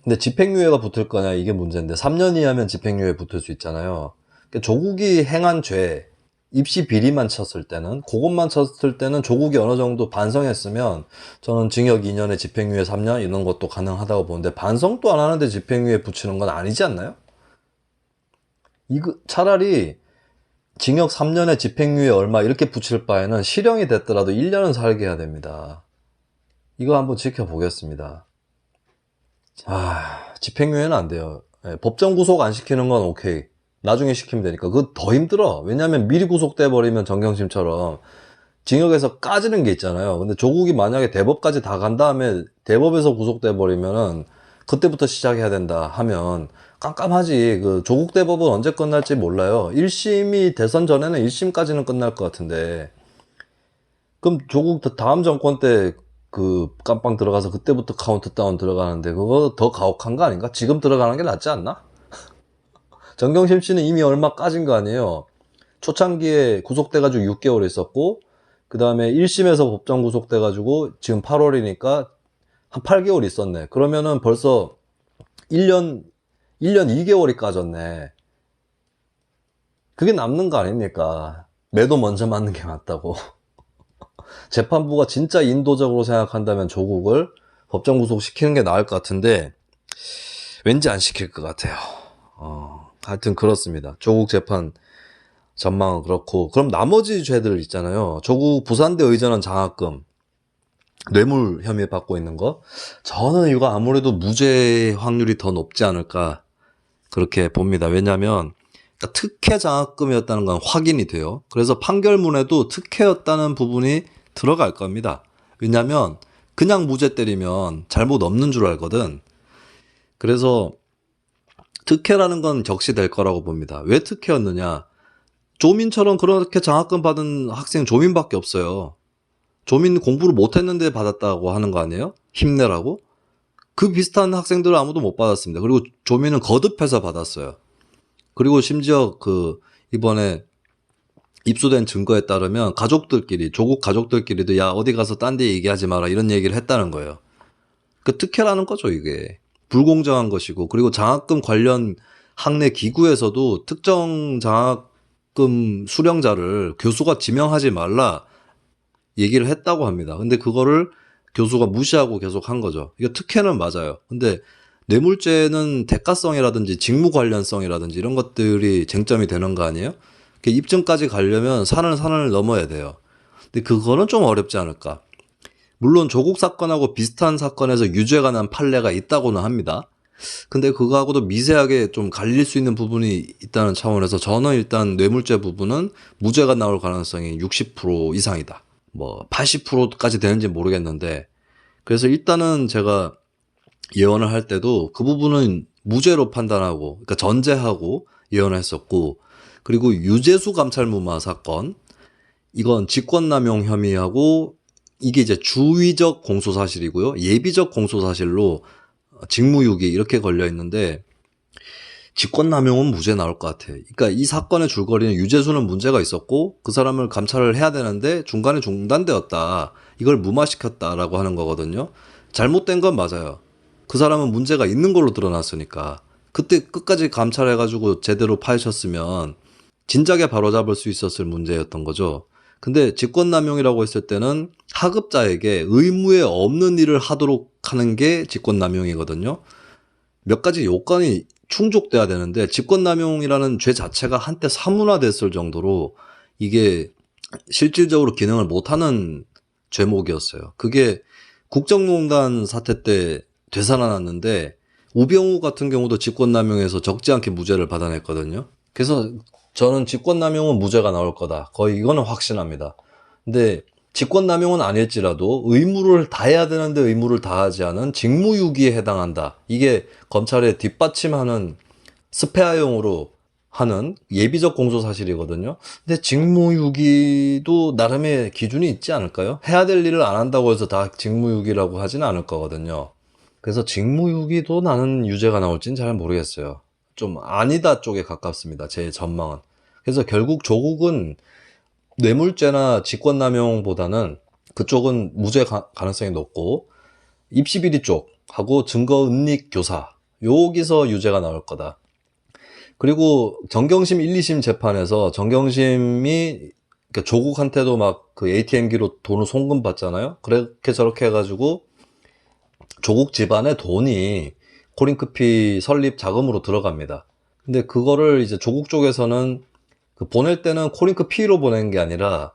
근데 집행유예가 붙을 거냐 이게 문제인데 3년 이하면 집행유예 붙을 수 있잖아요. 그러니까 조국이 행한 죄, 입시 비리만 쳤을 때는, 그것만 쳤을 때는 조국이 어느 정도 반성했으면 저는 징역 2년에 집행유예 3년 이런 것도 가능하다고 보는데, 반성도 안 하는데 집행유예 붙이는 건 아니지 않나요? 이거 차라리 징역 3년에 집행유예 얼마 이렇게 붙일 바에는 실형이 됐더라도 1년은 살게 해야 됩니다. 이거 한번 지켜보겠습니다. 집행유예는 안 돼요. 법정 구속 안 시키는 건 오케이. 나중에 시키면 되니까. 그거 더 힘들어. 왜냐면 미리 구속돼 버리면 정경심처럼 징역에서 까지는 게 있잖아요. 근데 조국이 만약에 대법까지 다 간 다음에 대법에서 구속돼 버리면은 그때부터 시작해야 된다 하면 깜깜하지. 그 조국 대법은 언제 끝날지 몰라요. 1심이 대선 전에는 1심까지는 끝날 것 같은데, 그럼 조국 다음 정권 때 그 깜빵 들어가서 그때부터 카운트다운 들어가는데 그거 더 가혹한 거 아닌가? 지금 들어가는 게 낫지 않나? 정경심 씨는 이미 얼마 까진 거 아니에요. 초창기에 구속돼가지고 6개월 있었고, 그 다음에 1심에서 법정 구속돼가지고 지금 8월이니까 한 8개월 있었네. 그러면은 벌써 1년 2개월이 까졌네. 그게 남는 거 아닙니까? 매도 먼저 맞는 게 맞다고. 재판부가 진짜 인도적으로 생각한다면 조국을 법정 구속시키는 게 나을 것 같은데 왠지 안 시킬 것 같아요. 하여튼 그렇습니다. 조국 재판 전망은 그렇고, 그럼 나머지 죄들 있잖아요. 조국 부산대 의전원 장학금, 뇌물 혐의 받고 있는 거, 저는 이거 아무래도 무죄 확률이 더 높지 않을까 그렇게 봅니다. 왜냐하면 특혜 장학금이었다는 건 확인이 돼요. 그래서 판결문에도 특혜였다는 부분이 들어갈 겁니다. 왜냐하면 그냥 무죄 때리면 잘못 없는 줄 알거든. 그래서 특혜라는 건 적시될 거라고 봅니다. 왜 특혜였느냐? 조민처럼 그렇게 장학금 받은 학생 조민밖에 없어요. 조민 공부를 못했는데 받았다고 하는 거 아니에요? 힘내라고? 그 비슷한 학생들을 아무도 못 받았습니다. 그리고 조민은 거듭해서 받았어요. 그리고 심지어 이번에 입수된 증거에 따르면 가족들끼리, 조국 가족들끼리도 야, 어디 가서 딴 데 얘기하지 마라 이런 얘기를 했다는 거예요. 그 특혜라는 거죠, 이게. 불공정한 것이고. 그리고 장학금 관련 학내 기구에서도 특정 장학금 수령자를 교수가 지명하지 말라 얘기를 했다고 합니다. 근데 그거를 교수가 무시하고 계속 한 거죠. 이거 특혜는 맞아요. 근데 뇌물죄는 대가성이라든지 직무 관련성이라든지 이런 것들이 쟁점이 되는 거 아니에요? 입증까지 가려면 산을 넘어야 돼요. 근데 그거는 좀 어렵지 않을까. 물론 조국 사건하고 비슷한 사건에서 유죄가 난 판례가 있다고는 합니다. 근데 그거하고도 미세하게 좀 갈릴 수 있는 부분이 있다는 차원에서 저는 일단 뇌물죄 부분은 무죄가 나올 가능성이 60% 이상이다. 뭐 80%까지 되는지 모르겠는데, 그래서 일단은 제가 예언을 할 때도 그 부분은 무죄로 판단하고, 그러니까 전제하고 예언을 했었고, 그리고 유재수 감찰무마 사건, 이건 직권남용 혐의하고 이게 이제 주의적 공소사실이고요. 예비적 공소사실로 직무유기 이렇게 걸려 있는데 직권남용은 무죄 나올 것 같아요. 그러니까 이 사건의 줄거리는 유재수는 문제가 있었고 그 사람을 감찰을 해야 되는데 중간에 중단되었다. 이걸 무마시켰다라고 하는 거거든요. 잘못된 건 맞아요. 그 사람은 문제가 있는 걸로 드러났으니까. 그때 끝까지 감찰해가지고 제대로 파헤쳤으면 진작에 바로잡을 수 있었을 문제였던 거죠. 근데 직권남용이라고 했을 때는 하급자에게 의무에 없는 일을 하도록 하는 게 직권남용이거든요. 몇 가지 요건이 충족돼야 되는데 직권남용이라는 죄 자체가 한때 사문화됐을 정도로 이게 실질적으로 기능을 못하는 죄목이었어요. 그게 국정농단 사태 때 되살아났는데 우병우 같은 경우도 직권남용에서 적지 않게 무죄를 받아냈거든요. 그래서 저는 직권남용은 무죄가 나올 거다. 거의 이거는 확신합니다. 근데 직권남용은 아닐지라도 의무를 다해야 되는데 의무를 다하지 않은 직무유기에 해당한다. 이게 검찰에 뒷받침하는 스페아용으로 하는 예비적 공소사실이거든요. 근데 직무유기도 나름의 기준이 있지 않을까요? 해야 될 일을 안 한다고 해서 다 직무유기라고 하지는 않을 거거든요. 그래서 직무유기도 나는 유죄가 나올진 잘 모르겠어요. 좀 아니다 쪽에 가깝습니다. 제 전망은. 그래서 결국 조국은 뇌물죄나 직권남용보다는 그쪽은 무죄 가능성이 높고 입시비리 쪽하고 증거은닉 교사 여기서 유죄가 나올 거다. 그리고 정경심 1, 2심 재판에서 정경심이 그러니까 조국한테도 막 그 ATM기로 돈을 송금 받잖아요. 그렇게 저렇게 해가지고 조국 집안의 돈이 코링크피 설립 자금으로 들어갑니다. 근데 그거를 이제 조국 쪽에서는 보낼 때는 코링크피로 보낸 게 아니라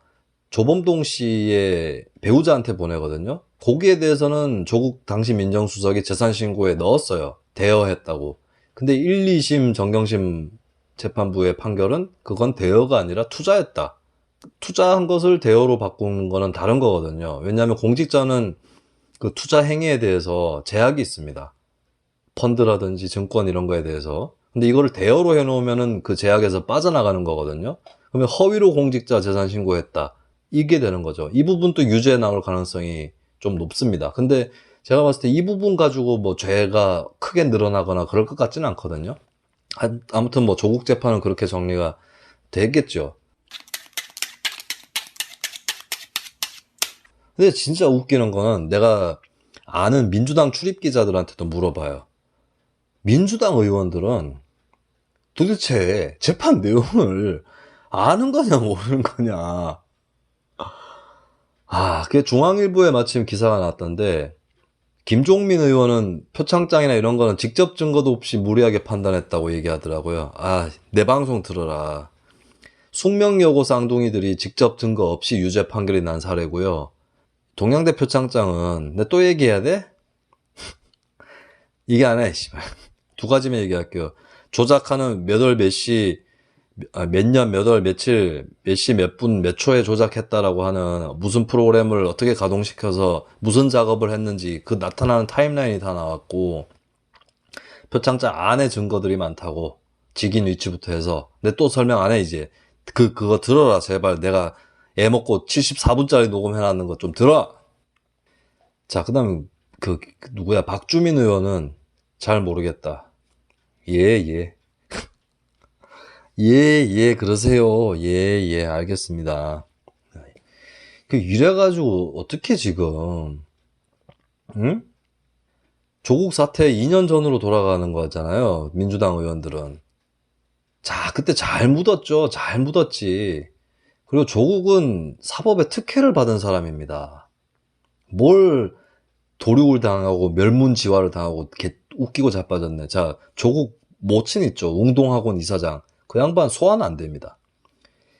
조범동 씨의 배우자한테 보내거든요. 거기에 대해서는 조국 당시 민정수석이 재산신고에 넣었어요. 대여했다고. 근데 1, 2심 정경심 재판부의 판결은 그건 대여가 아니라 투자였다. 투자한 것을 대여로 바꾸는 거는 다른 거거든요. 왜냐하면 공직자는 그 투자 행위에 대해서 제약이 있습니다. 펀드라든지 증권 이런 거에 대해서. 근데 이거를 대여로 해놓으면은 그 제약에서 빠져나가는 거거든요. 그러면 허위로 공직자 재산 신고했다. 이게 되는 거죠. 이 부분도 유죄 나올 가능성이 좀 높습니다. 근데 제가 봤을 때 이 부분 가지고 뭐 죄가 크게 늘어나거나 그럴 것 같지는 않거든요. 아무튼 뭐 조국 재판은 그렇게 정리가 되겠죠. 근데 진짜 웃기는 거는 내가 아는 민주당 출입 기자들한테도 물어봐요. 민주당 의원들은 도대체 재판 내용을 아는 거냐 모르는 거냐. 그게 중앙일보에 마침 기사가 났던데 김종민 의원은 표창장이나 이런 거는 직접 증거도 없이 무리하게 판단했다고 얘기하더라고요. 내 방송 들어라. 숙명여고 쌍둥이들이 직접 증거 없이 유죄 판결이 난 사례고요. 동양대 표창장은 내 또 얘기해야 돼? 이게 아니야, 씨발. 두 가지만 얘기할게요. 조작하는 몇 월 몇 시, 몇 년 몇 월 며칠, 몇 시 몇 분 몇 초에 조작했다라고 하는 무슨 프로그램을 어떻게 가동시켜서 무슨 작업을 했는지 그 나타나는 타임라인이 다 나왔고, 표창장 안에 증거들이 많다고, 직인 위치부터 해서. 근데 또 설명 안 해, 이제. 그거 들어라, 제발. 내가 애 먹고 74분짜리 녹음해놨는 거 좀 들어! 자, 그 다음 누구야? 박주민 의원은 잘 모르겠다. 예, 예. 예, 예, 그러세요. 예, 예, 알겠습니다. 이래가지고, 어떻게 지금, 응? 조국 사태 2년 전으로 돌아가는 거잖아요. 민주당 의원들은. 자, 그때 잘 묻었죠. 잘 묻었지. 그리고 조국은 사법에 특혜를 받은 사람입니다. 뭘 도륙을 당하고 멸문지화를 당하고 웃기고 자빠졌네. 자, 조국 모친 있죠. 웅동학원 이사장. 그 양반 소환 안 됩니다.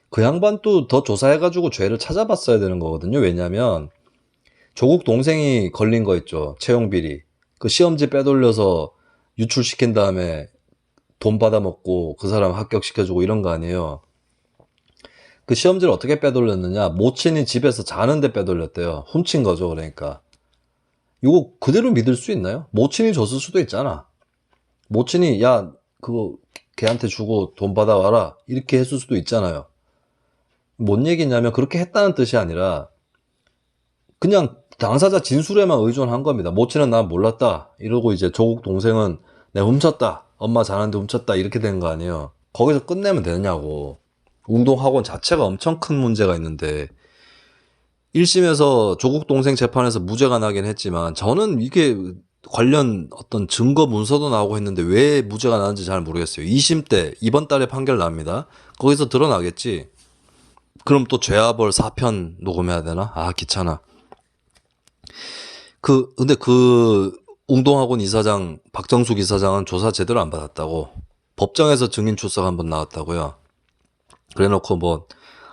그 양반 또 더 조사해가지고 죄를 찾아봤어야 되는 거거든요. 왜냐면 조국 동생이 걸린 거 있죠. 채용비리. 그 시험지 빼돌려서 유출시킨 다음에 돈 받아먹고 그 사람 합격시켜주고 이런 거 아니에요. 그 시험지를 어떻게 빼돌렸느냐. 모친이 집에서 자는데 빼돌렸대요. 훔친 거죠. 그러니까. 이거 그대로 믿을 수 있나요? 모친이 줬을 수도 있잖아. 모친이 야 그거 걔한테 주고 돈 받아와라 이렇게 했을 수도 있잖아요. 뭔 얘기냐면 그렇게 했다는 뜻이 아니라 그냥 당사자 진술에만 의존한 겁니다. 모친은 난 몰랐다 이러고 이제 조국 동생은 내가 훔쳤다 엄마 자는데 훔쳤다 이렇게 된 거 아니에요. 거기서 끝내면 되느냐고. 운동학원 자체가 엄청 큰 문제가 있는데 1심에서 조국 동생 재판에서 무죄가 나긴 했지만 저는 이게 관련 어떤 증거 문서도 나오고 했는데 왜 무죄가 나는지 잘 모르겠어요. 2심 때 이번 달에 판결 납니다. 거기서 드러나겠지. 그럼 또 죄와벌 4편 녹음해야 되나? 아 귀찮아. 근데 웅동학원 이사장 박정숙 이사장은 조사 제대로 안 받았다고 법정에서 증인 출석 한번 나왔다고요. 그래놓고 뭐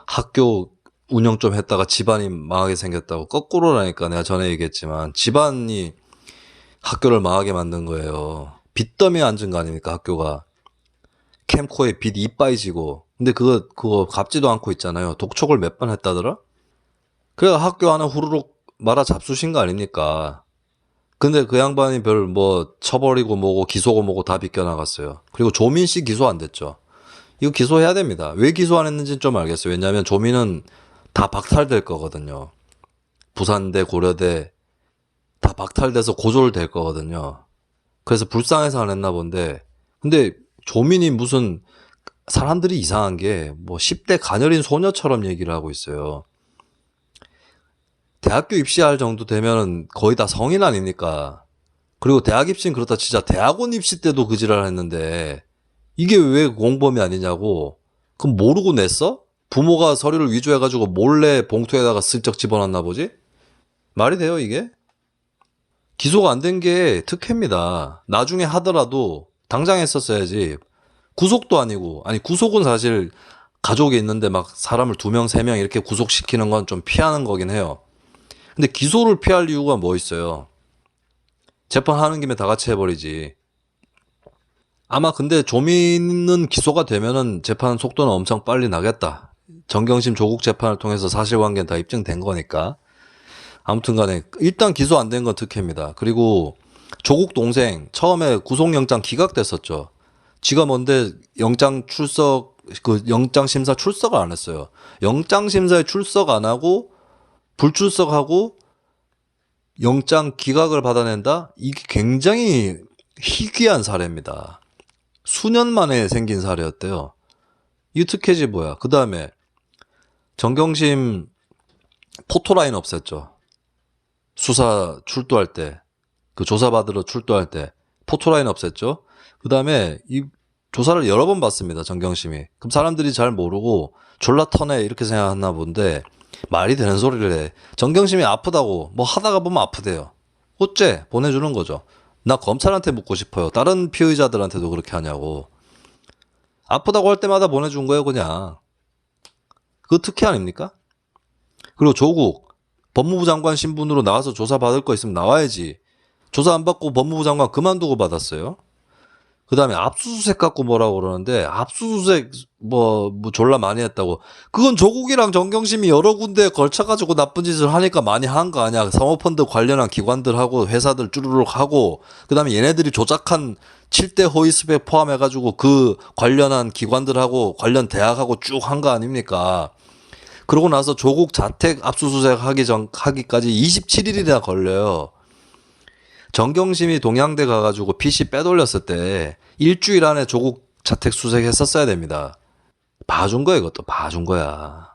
학교 운영 좀 했다가 집안이 망하게 생겼다고 거꾸로라니까. 내가 전에 얘기했지만 집안이 학교를 망하게 만든 거예요. 빚더미에 앉은 거 아닙니까 학교가. 캠코에 빚 이빠이 지고. 근데 그거 갚지도 않고 있잖아요. 독촉을 몇 번 했다더라. 그래가 학교 하나 후루룩 말아 잡수신 거 아닙니까. 근데 그 양반이 별 뭐 처벌이고 뭐고 기소고 뭐고 다 비껴나갔어요. 그리고 조민 씨 기소 안 됐죠. 이거 기소해야 됩니다. 왜 기소 안 했는지는 좀 알겠어요. 왜냐하면 조민은 다 박탈될 거거든요. 부산대, 고려대 다 박탈돼서 고졸될 거거든요. 그래서 불쌍해서 안 했나 본데, 근데 조민이 무슨 사람들이 이상한 게 뭐 10대 가녀린 소녀처럼 얘기를 하고 있어요. 대학교 입시할 정도 되면은 거의 다 성인 아닙니까? 그리고 대학 입시는 그렇다 치자 대학원 입시 때도 그 지랄 했는데 이게 왜 공범이 아니냐고. 그럼 모르고 냈어? 부모가 서류를 위조해가지고 몰래 봉투에다가 슬쩍 집어넣나 보지? 말이 돼요 이게? 기소가 안 된 게 특혜입니다. 나중에 하더라도 당장 했었어야지. 구속도 아니고. 아니 구속은 사실 가족이 있는데 막 사람을 2명, 3명 이렇게 구속시키는 건 좀 피하는 거긴 해요. 근데 기소를 피할 이유가 뭐 있어요? 재판하는 김에 다 같이 해버리지. 아마 근데 조민은 기소가 되면은 재판 속도는 엄청 빨리 나겠다. 정경심 조국 재판을 통해서 사실관계는 다 입증된 거니까. 아무튼 간에 일단 기소 안 된 건 특혜입니다. 그리고 조국 동생 처음에 구속영장 기각됐었죠. 지가 뭔데 영장 심사 출석을 안 했어요. 영장 심사에 출석 안 하고 불출석하고 영장 기각을 받아낸다? 이게 굉장히 희귀한 사례입니다. 수년 만에 생긴 사례였대요. 이 특혜지 뭐야. 그 다음에 정경심 포토라인 없앴죠. 수사 출두할 때, 그 조사받으러 출두할 때 포토라인 없앴죠. 그 다음에 이 조사를 여러 번 받습니다. 정경심이. 그럼 사람들이 잘 모르고 졸라 터네 이렇게 생각했나 본데 말이 되는 소리를 해. 정경심이 아프다고 뭐 하다가 보면 아프대요. 어째 보내주는 거죠. 나 검찰한테 묻고 싶어요. 다른 피의자들한테도 그렇게 하냐고. 아프다고 할 때마다 보내준 거예요 그냥. 그거 특혜 아닙니까? 그리고 조국 법무부 장관 신분으로 나와서 조사받을 거 있으면 나와야지. 조사 안 받고 법무부 장관 그만두고 받았어요. 그 다음에 압수수색 갖고 뭐라고 그러는데 압수수색 뭐 졸라 많이 했다고. 그건 조국이랑 정경심이 여러 군데에 걸쳐가지고 나쁜 짓을 하니까 많이 한 거 아니야. 사모펀드 관련한 기관들하고 회사들 쭈루룩 하고 그 다음에 얘네들이 조작한 7대 허위 스펙 포함해가지고 그 관련한 기관들하고 관련 대학하고 쭉 한 거 아닙니까? 그러고 나서 조국 자택 압수수색 하기까지 27일이나 걸려요. 정경심이 동양대 가가지고 PC 빼돌렸을 때 일주일 안에 조국 자택 수색했었어야 됩니다. 봐준 거야, 이것도. 봐준 거야.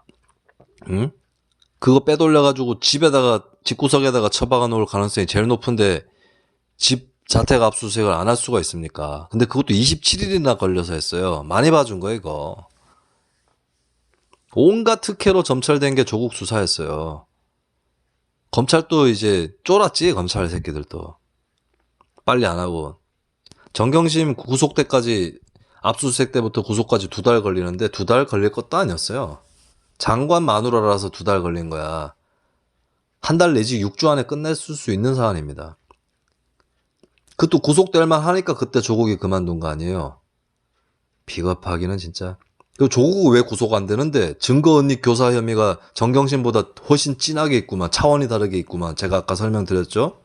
응? 그거 빼돌려가지고 집에다가, 집구석에다가 처박아 놓을 가능성이 제일 높은데, 집 자택 압수수색을 안 할 수가 있습니까? 근데 그것도 27일이나 걸려서 했어요. 많이 봐준 거야, 이거. 온갖 특혜로 점철된 게 조국 수사였어요. 검찰도 이제 쫄았지, 검찰 새끼들도. 빨리 안 하고. 정경심 구속 때까지, 압수수색 때부터 구속까지 2달 걸리는데 2달 걸릴 것도 아니었어요. 장관 마누라라서 2달 걸린 거야. 1달 내지 6주 안에 끝냈을 수 있는 사안입니다. 그것도 구속될 만 하니까 그때 조국이 그만둔 거 아니에요. 비겁하기는 진짜. 그 조국은 왜 구속 안 되는데 증거 은닉 교사 혐의가 정경심보다 훨씬 진하게 있구만. 차원이 다르게 있구만. 제가 아까 설명드렸죠.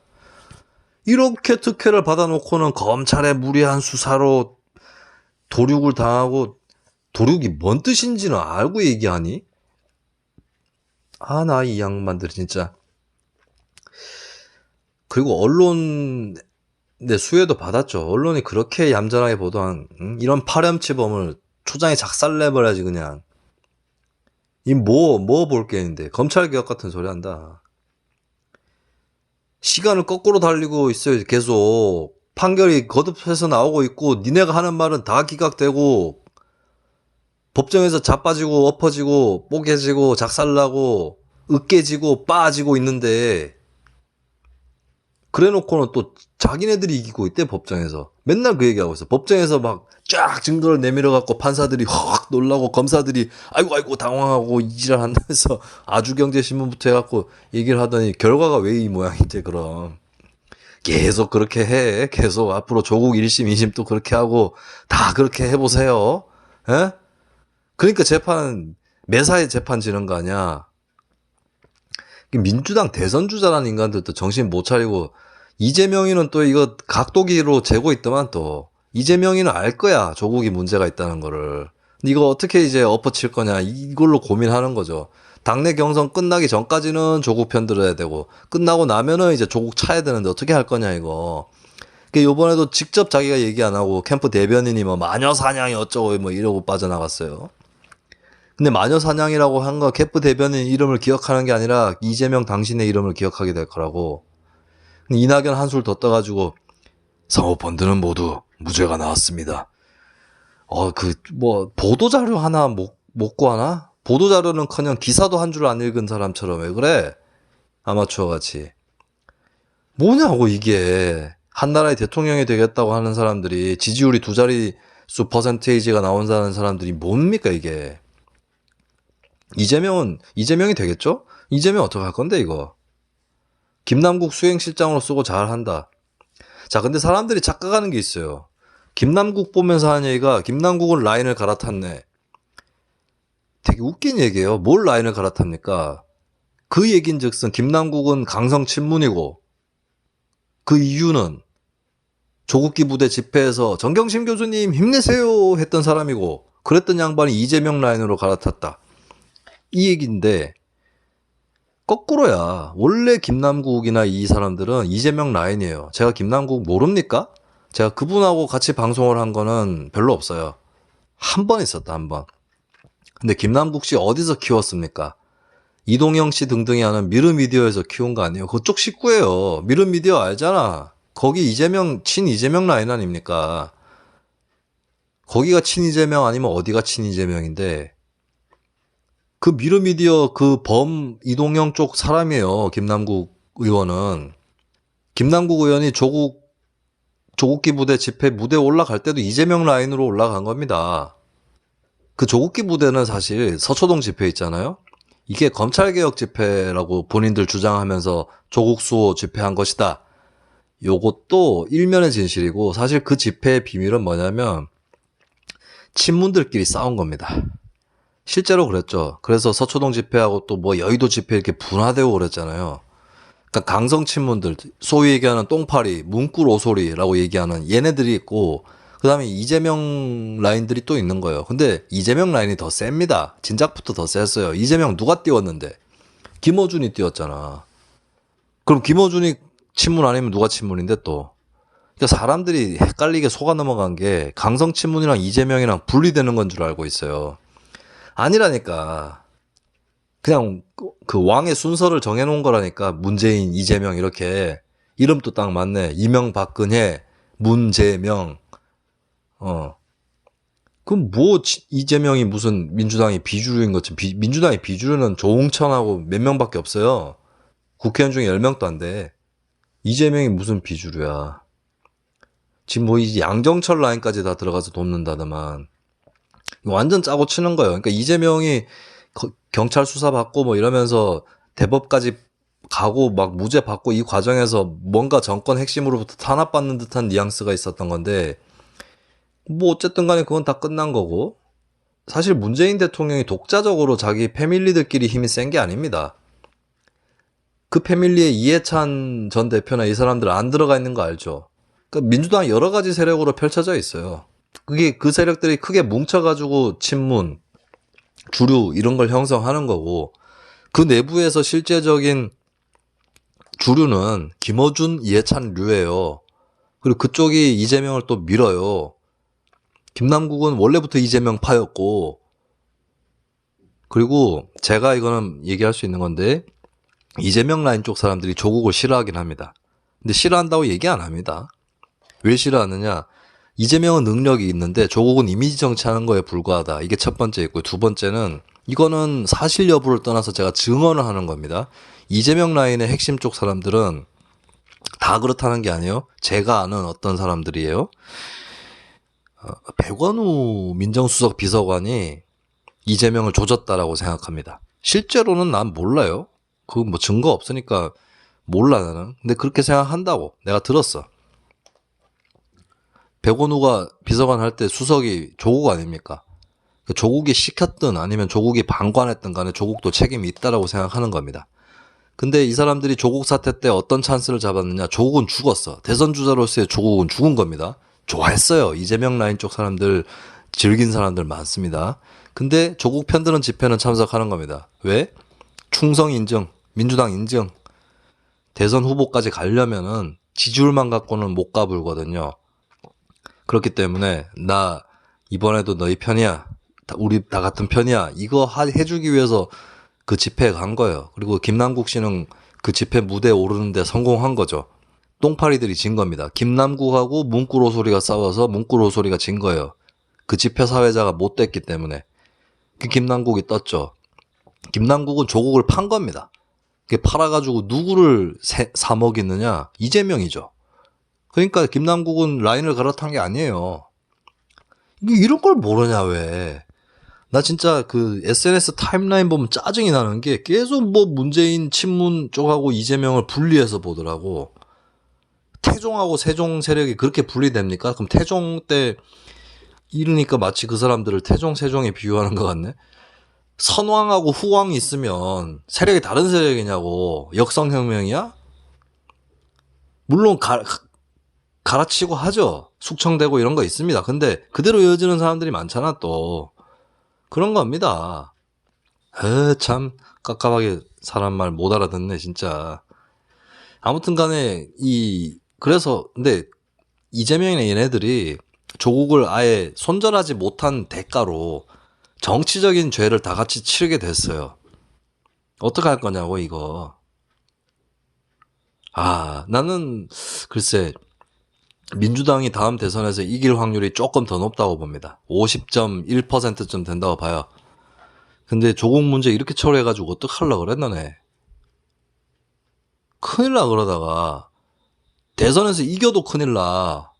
이렇게 특혜를 받아놓고는 검찰의 무리한 수사로 도륙을 당하고, 도륙이 뭔 뜻인지는 알고 얘기하니? 아, 나 이 양반들 진짜. 그리고 언론 내 수혜도 받았죠. 언론이 그렇게 얌전하게 보도한 이런 파렴치범을 초장에 작살내버려야지 그냥. 이 뭐 볼 게 있는데 검찰개혁 같은 소리 한다. 시간을 거꾸로 달리고 있어요. 계속 판결이 거듭해서 나오고 있고 니네가 하는 말은 다 기각되고 법정에서 자빠지고 엎어지고 뽀개지고 작살나고 으깨지고 빠지고 있는데, 그래놓고는 또 자기네들이 이기고 있대. 법정에서 맨날 그 얘기하고 있어. 법정에서 막 쫙 증거를 내밀어 갖고 판사들이 확 놀라고 검사들이 아이고 당황하고 이지랄 한다면서 아주경제신문부터 해갖고 얘기를 하더니 결과가 왜 이 모양인데. 그럼 계속 그렇게 해. 계속 앞으로 조국 1심 2심 또 그렇게 하고 다 그렇게 해보세요. 에? 그러니까 재판 매사에 재판 지는 거 아니야. 민주당 대선 주자라는 인간들도 정신 못 차리고, 이재명이는 또 이거 각도기로 재고 있더만. 또 이재명이는 알 거야, 조국이 문제가 있다는 거를. 근데 이거 어떻게 이제 엎어칠 거냐, 이걸로 고민하는 거죠. 당내 경선 끝나기 전까지는 조국 편 들어야 되고, 끝나고 나면은 이제 조국 차야 되는데 어떻게 할 거냐 이거. 요번에도 직접 자기가 얘기 안 하고 캠프 대변인이 뭐 마녀 사냥이 어쩌고 뭐 이러고 빠져나갔어요. 근데 마녀 사냥이라고 한 거 캠프 대변인 이름을 기억하는 게 아니라 이재명 당신의 이름을 기억하게 될 거라고. 이낙연 한술 더 떠가지고 상호펀드는 모두 무죄가 나왔습니다. 보도자료 하나 못 구하나? 보도자료는커녕 기사도 한 줄 안 읽은 사람처럼 왜 그래? 아마추어 같이. 뭐냐고 이게. 한나라의 대통령이 되겠다고 하는 사람들이, 지지율이 2자릿수 퍼센테이지가 나온다는 사람들이 뭡니까 이게. 이재명이 되겠죠? 이재명 어떡할 건데 이거. 김남국 수행실장으로 쓰고 잘한다. 자, 근데 사람들이 착각하는 게 있어요. 김남국 보면서 하는 얘기가, 김남국은 라인을 갈아탔네. 되게 웃긴 얘기예요. 뭘 라인을 갈아탑니까? 그 얘긴즉슨 김남국은 강성 친문이고, 그 이유는 조국기 부대 집회에서 정경심 교수님 힘내세요 했던 사람이고, 그랬던 양반이 이재명 라인으로 갈아탔다. 이 얘기인데, 거꾸로야. 원래 김남국이나 이 사람들은 이재명 라인이에요. 제가 김남국 모릅니까? 제가 그분하고 같이 방송을 한 거는 별로 없어요. 한 번 있었다, 한 번. 근데 김남국 씨 어디서 키웠습니까? 이동영 씨 등등이 하는 미르미디어에서 키운 거 아니에요. 그쪽 식구예요. 미르미디어 알잖아. 거기 친 이재명 라인 아닙니까? 거기가 친 이재명 아니면 어디가 친 이재명인데, 그 미르미디어 그 이동영 쪽 사람이에요. 김남국 의원은. 김남국 의원이 조국기 부대 집회 무대에 올라갈 때도 이재명 라인으로 올라간 겁니다. 그 조국기 부대는 사실 서초동 집회 있잖아요. 이게 검찰개혁 집회라고 본인들 주장하면서 조국 수호 집회한 것이다. 요것도 일면의 진실이고, 사실 그 집회의 비밀은 뭐냐면 친문들끼리 싸운 겁니다. 실제로 그랬죠. 그래서 서초동 집회하고 또 뭐 여의도 집회 이렇게 분화되고 그랬잖아요. 그러니까 강성 친문들, 소위 얘기하는 똥파리, 문꿀 오소리라고 얘기하는 얘네들이 있고, 그 다음에 이재명 라인들이 또 있는 거예요. 근데 이재명 라인이 더 셉니다. 진작부터 더 셌어요. 이재명 누가 띄웠는데? 김어준이 띄웠잖아. 그럼 김어준이 친문 아니면 누가 친문인데 또. 그러니까 사람들이 헷갈리게 속아 넘어간 게 강성 친문이랑 이재명이랑 분리되는 건 줄 알고 있어요. 아니라니까. 그냥 그 왕의 순서를 정해놓은 거라니까. 문재인, 이재명 이렇게. 이름도 딱 맞네. 이명박근혜, 문재명. 그럼 뭐 이재명이 무슨 민주당이 비주류인 것처럼. 민주당의 비주류는 조홍천하고 몇 명밖에 없어요. 국회의원 중에 10명도 안 돼. 이재명이 무슨 비주류야. 지금 뭐 이제 양정철 라인까지 다 들어가서 돕는다더만. 완전 짜고 치는 거예요. 그러니까 이재명이 경찰 수사 받고 뭐 이러면서 대법까지 가고 막 무죄 받고 이 과정에서 뭔가 정권 핵심으로부터 탄압받는 듯한 뉘앙스가 있었던 건데, 뭐 어쨌든 간에 그건 다 끝난 거고, 사실 문재인 대통령이 독자적으로 자기 패밀리들끼리 힘이 센 게 아닙니다. 그 패밀리에 이해찬 전 대표나 이 사람들 안 들어가 있는 거 알죠? 그러니까 민주당 여러 가지 세력으로 펼쳐져 있어요. 그게 그 세력들이 크게 뭉쳐가지고 친문, 주류 이런 걸 형성하는 거고, 그 내부에서 실제적인 주류는 김어준, 이해찬류예요. 그리고 그쪽이 이재명을 또 밀어요. 김남국은 원래부터 이재명 파였고, 그리고 제가 이거는 얘기할 수 있는 건데, 이재명 라인 쪽 사람들이 조국을 싫어하긴 합니다. 근데 싫어한다고 얘기 안 합니다. 왜 싫어하느냐? 이재명은 능력이 있는데 조국은 이미지 정치하는 거에 불과하다. 이게 첫 번째 있고, 두 번째는 이거는 사실 여부를 떠나서 제가 증언을 하는 겁니다. 이재명 라인의 핵심 쪽 사람들은 다 그렇다는 게 아니에요. 제가 아는 어떤 사람들이에요. 백원우 민정수석 비서관이 이재명을 조졌다라고 생각합니다. 실제로는 난 몰라요. 그 뭐 증거 없으니까 몰라 나는. 근데 그렇게 생각한다고 내가 들었어. 백원우가 비서관 할 때 수석이 조국 아닙니까? 조국이 시켰든 아니면 조국이 방관했든 간에 조국도 책임이 있다라고 생각하는 겁니다. 근데 이 사람들이 조국 사태 때 어떤 찬스를 잡았느냐? 조국은 죽었어. 대선 주자로서의 조국은 죽은 겁니다. 좋아했어요. 이재명 라인 쪽 사람들, 즐긴 사람들 많습니다. 근데 조국 편드는 집회는 참석하는 겁니다. 왜? 충성 인증, 민주당 인증. 대선 후보까지 가려면은 지지율만 갖고는 못 가불거든요. 그렇기 때문에 나 이번에도 너희 편이야. 우리 다 같은 편이야. 이거 해주기 위해서 그 집회에 간 거예요. 그리고 김남국 씨는 그 집회 무대에 오르는데 성공한 거죠. 똥파리들이 진 겁니다. 김남국하고 문구로소리가 싸워서 문구로소리가 진 거예요. 그 집회 사회자가 못 됐기 때문에. 그 김남국이 떴죠. 김남국은 조국을 판 겁니다. 팔아가지고 누구를 사먹이느냐? 이재명이죠. 그러니까 김남국은 라인을 갈아탄 게 아니에요. 이런 걸 모르냐 왜. 나 진짜 그 SNS 타임라인 보면 짜증이 나는 게 계속 뭐 문재인 친문 쪽하고 이재명을 분리해서 보더라고. 태종하고 세종 세력이 그렇게 분리됩니까? 그럼 태종 때 이러니까 마치 그 사람들을 태종 세종에 비유하는 것 같네. 선왕하고 후왕이 있으면 세력이 다른 세력이냐고. 역성혁명이야? 물론 갈아치고 하죠. 숙청되고 이런 거 있습니다. 근데 그대로 이어지는 사람들이 많잖아 또. 그런 겁니다. 참 깝깝하게 사람 말 못 알아듣네 진짜. 아무튼 간에 그래서 근데 이재명이나 얘네들이 조국을 아예 손절하지 못한 대가로 정치적인 죄를 다 같이 치르게 됐어요. 어떡할 거냐고 이거. 나는 글쎄 민주당이 다음 대선에서 이길 확률이 조금 더 높다고 봅니다. 50.1%쯤 된다고 봐요. 근데 조국 문제 이렇게 처리해가지고 어떡하려고 그래 너네. 큰일 나 그러다가 대선에서 이겨도 큰일 나.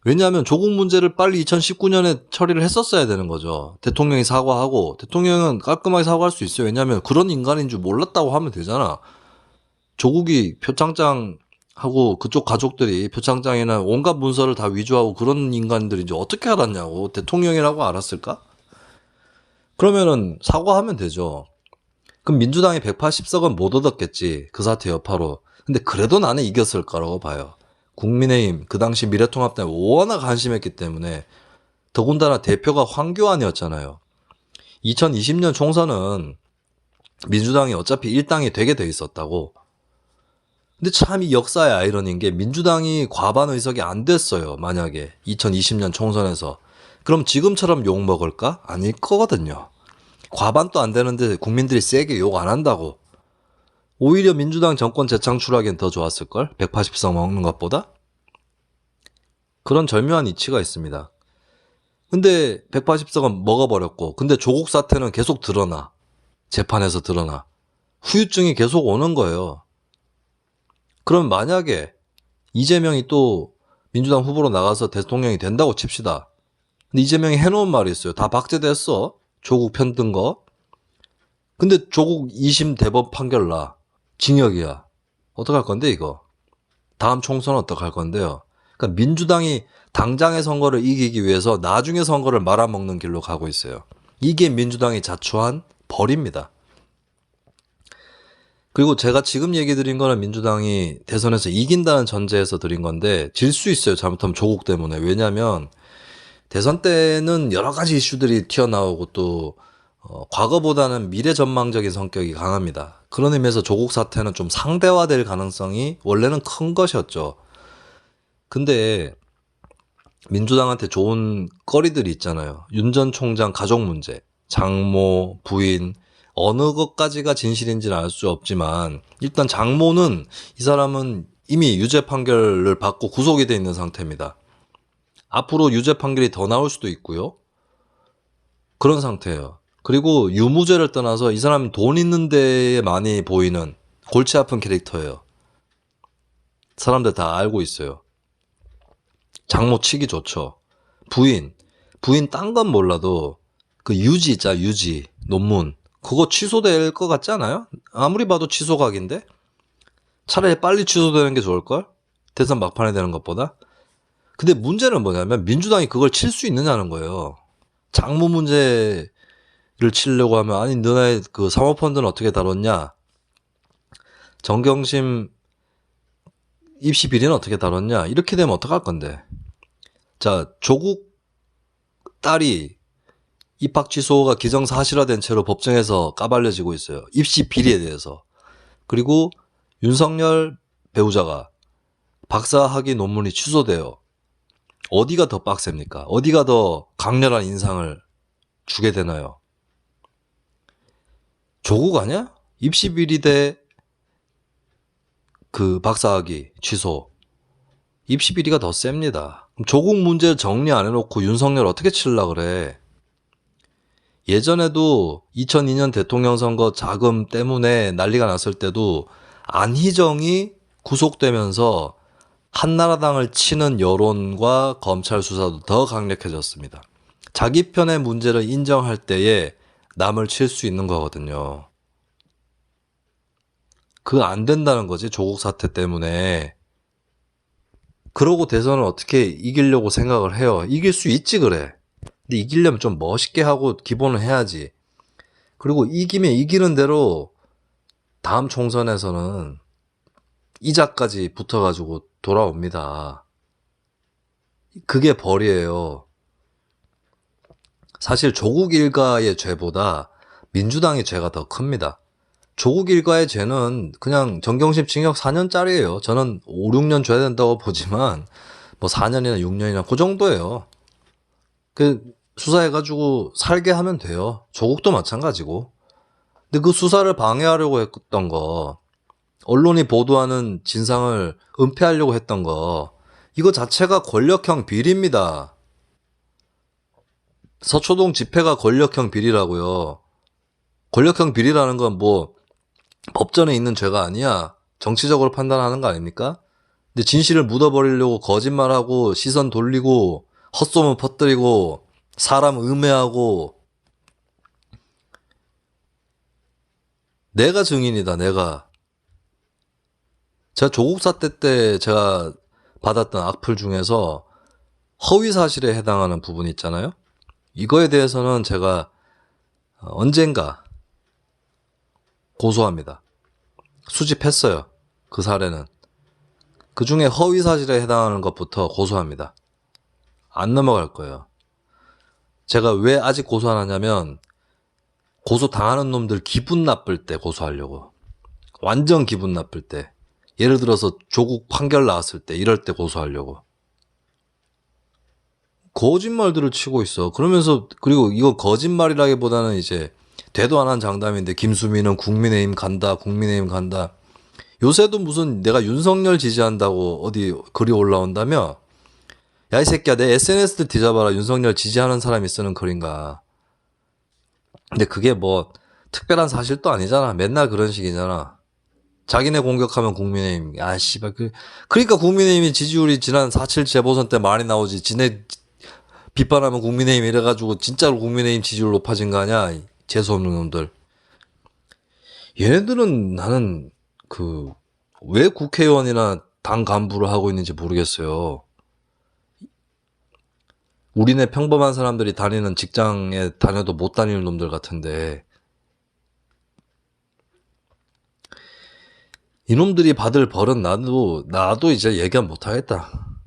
왜냐하면 조국 문제를 빨리 2019년에 처리를 했었어야 되는 거죠. 대통령이 사과하고. 대통령은 깔끔하게 사과할 수 있어요. 왜냐하면 그런 인간인 줄 몰랐다고 하면 되잖아. 조국이 표창장하고 그쪽 가족들이 표창장이나 온갖 문서를 다 위조하고 그런 인간들인지 어떻게 알았냐고. 대통령이라고 알았을까? 그러면은 사과하면 되죠. 그럼 민주당이 180석은 못 얻었겠지. 그 사태 여파로. 근데 그래도 나는 이겼을 거라고 봐요. 국민의힘 그 당시 미래통합당에 워낙 한심했기 때문에. 더군다나 대표가 황교안이었잖아요. 2020년 총선은 민주당이 어차피 일당이 되게 돼 있었다고. 근데 참 이 역사의 아이러니인 게 민주당이 과반 의석이 안 됐어요. 만약에 2020년 총선에서. 그럼 지금처럼 욕 먹을까? 아닐 거거든요. 과반도 안 되는데 국민들이 세게 욕 안 한다고. 오히려 민주당 정권 재창출하기엔 더 좋았을걸? 180석 먹는 것보다? 그런 절묘한 이치가 있습니다. 근데 180석은 먹어버렸고, 근데 조국 사태는 계속 드러나. 재판에서 드러나. 후유증이 계속 오는 거예요. 그럼 만약에 이재명이 또 민주당 후보로 나가서 대통령이 된다고 칩시다. 근데 이재명이 해놓은 말이 있어요. 다 박제됐어. 조국 편든 거. 근데 조국 2심 대법 판결 나. 징역이야. 어떡할 건데 이거? 다음 총선은 어떡할 건데요? 그러니까 민주당이 당장의 선거를 이기기 위해서 나중에 선거를 말아먹는 길로 가고 있어요. 이게 민주당이 자초한 벌입니다. 그리고 제가 지금 얘기 드린 거는 민주당이 대선에서 이긴다는 전제에서 드린 건데 질 수 있어요. 잘못하면 조국 때문에. 왜냐하면 대선 때는 여러 가지 이슈들이 튀어나오고 또 과거보다는 미래 전망적인 성격이 강합니다. 그런 의미에서 조국 사태는 좀 상대화될 가능성이 원래는 큰 것이었죠. 근데 민주당한테 좋은 거리들이 있잖아요. 윤 전 총장 가족 문제, 장모, 부인, 어느 것까지가 진실인지는 알 수 없지만 일단 장모는 이 사람은 이미 유죄 판결을 받고 구속이 돼 있는 상태입니다. 앞으로 유죄 판결이 더 나올 수도 있고요. 그런 상태예요. 그리고 유무죄를 떠나서 이 사람은 돈 있는 데에 많이 보이는 골치 아픈 캐릭터예요. 사람들 다 알고 있어요. 장모 치기 좋죠. 부인 딴 건 몰라도 그 유지 있잖아, 유지 논문 그거 취소될 것 같지 않아요? 아무리 봐도 취소각인데 차라리 빨리 취소되는 게 좋을걸? 대선 막판에 되는 것보다. 근데 문제는 뭐냐면 민주당이 그걸 칠 수 있느냐는 거예요. 장모 문제를 치려고 하면 아니 너네 그 사모펀드는 어떻게 다뤘냐, 정경심 입시 비리는 어떻게 다뤘냐, 이렇게 되면 어떡할 건데. 자, 조국 딸이 입학 취소가 기정사실화된 채로 법정에서 까발려지고 있어요. 입시 비리에 대해서. 그리고 윤석열 배우자가 박사학위 논문이 취소돼요. 어디가 더 빡셉니까? 어디가 더 강렬한 인상을 주게 되나요? 조국 아니야? 입시 비리 대 그 박사학위 취소. 입시 비리가 더 셉니다. 조국 문제 정리 안 해놓고 윤석열 어떻게 치려고 그래? 예전에도 2002년 대통령 선거 자금 때문에 난리가 났을 때도 안희정이 구속되면서 한나라당을 치는 여론과 검찰 수사도 더 강력해졌습니다. 자기 편의 문제를 인정할 때에 남을 칠 수 있는 거거든요. 그거 안 된다는 거지, 조국 사태 때문에. 그러고 대선을 어떻게 이기려고 생각을 해요. 이길 수 있지 그래. 근데 이기려면 좀 멋있게 하고 기본을 해야지. 그리고 이기면 이기는 대로 다음 총선에서는 이자까지 붙어가지고 돌아옵니다. 그게 벌이에요. 사실 조국 일가의 죄보다 민주당의 죄가 더 큽니다. 조국 일가의 죄는 그냥 정경심 징역 4년짜리예요. 저는 5, 6년 줘야 된다고 보지만 뭐 4년이나 6년이나 그 정도예요. 그 수사해가지고 살게 하면 돼요. 조국도 마찬가지고. 근데 그 수사를 방해하려고 했던 거, 언론이 보도하는 진상을 은폐하려고 했던 거, 이거 자체가 권력형 비리입니다. 서초동 집회가 권력형 비리라고요. 권력형 비리라는 건 뭐 법전에 있는 죄가 아니야. 정치적으로 판단하는 거 아닙니까? 근데 진실을 묻어버리려고 거짓말하고 시선 돌리고 헛소문 퍼뜨리고 사람 음해하고. 내가 증인이다, 내가. 제가 조국 사태 때 제가 받았던 악플 중에서 허위 사실에 해당하는 부분이 있잖아요. 이거에 대해서는 제가 언젠가 고소합니다. 수집했어요. 그 사례는. 그 중에 허위 사실에 해당하는 것부터 고소합니다. 안 넘어갈 거예요. 제가 왜 아직 고소 안 하냐면 고소 당하는 놈들 기분 나쁠 때 고소하려고. 완전 기분 나쁠 때. 예를 들어서 조국 판결 나왔을 때 이럴 때 고소하려고. 거짓말들을 치고 있어. 그러면서 그리고 이거 거짓말이라기보다는 이제 되도 안 한 장담인데 김수민은 국민의힘 간다. 국민의힘 간다. 요새도 무슨 내가 윤석열 지지한다고 어디 글이 올라온다며 야 이 새끼야 내 SNS를 뒤져봐라. 윤석열 지지하는 사람이 쓰는 글인가. 근데 그게 뭐 특별한 사실도 아니잖아. 맨날 그런 식이잖아. 자기네 공격하면 국민의힘. 아 씨발 그러니까 국민의힘이 지지율이 지난 4.7 재보선 때 많이 나오지. 지네 비판하면 국민의힘 이래가지고 진짜로 국민의힘 지지율 높아진 거 아니야. 재수없는 놈들. 얘네들은 나는 왜 국회의원이나 당 간부를 하고 있는지 모르겠어요. 우리네 평범한 사람들이 다니는 직장에 다녀도 못 다니는 놈들 같은데 이놈들이 받을 벌은 나도 이제 얘기 못 하겠다.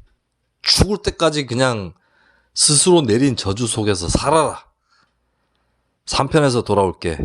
죽을 때까지 그냥 스스로 내린 저주 속에서 살아라. 3편에서 돌아올게.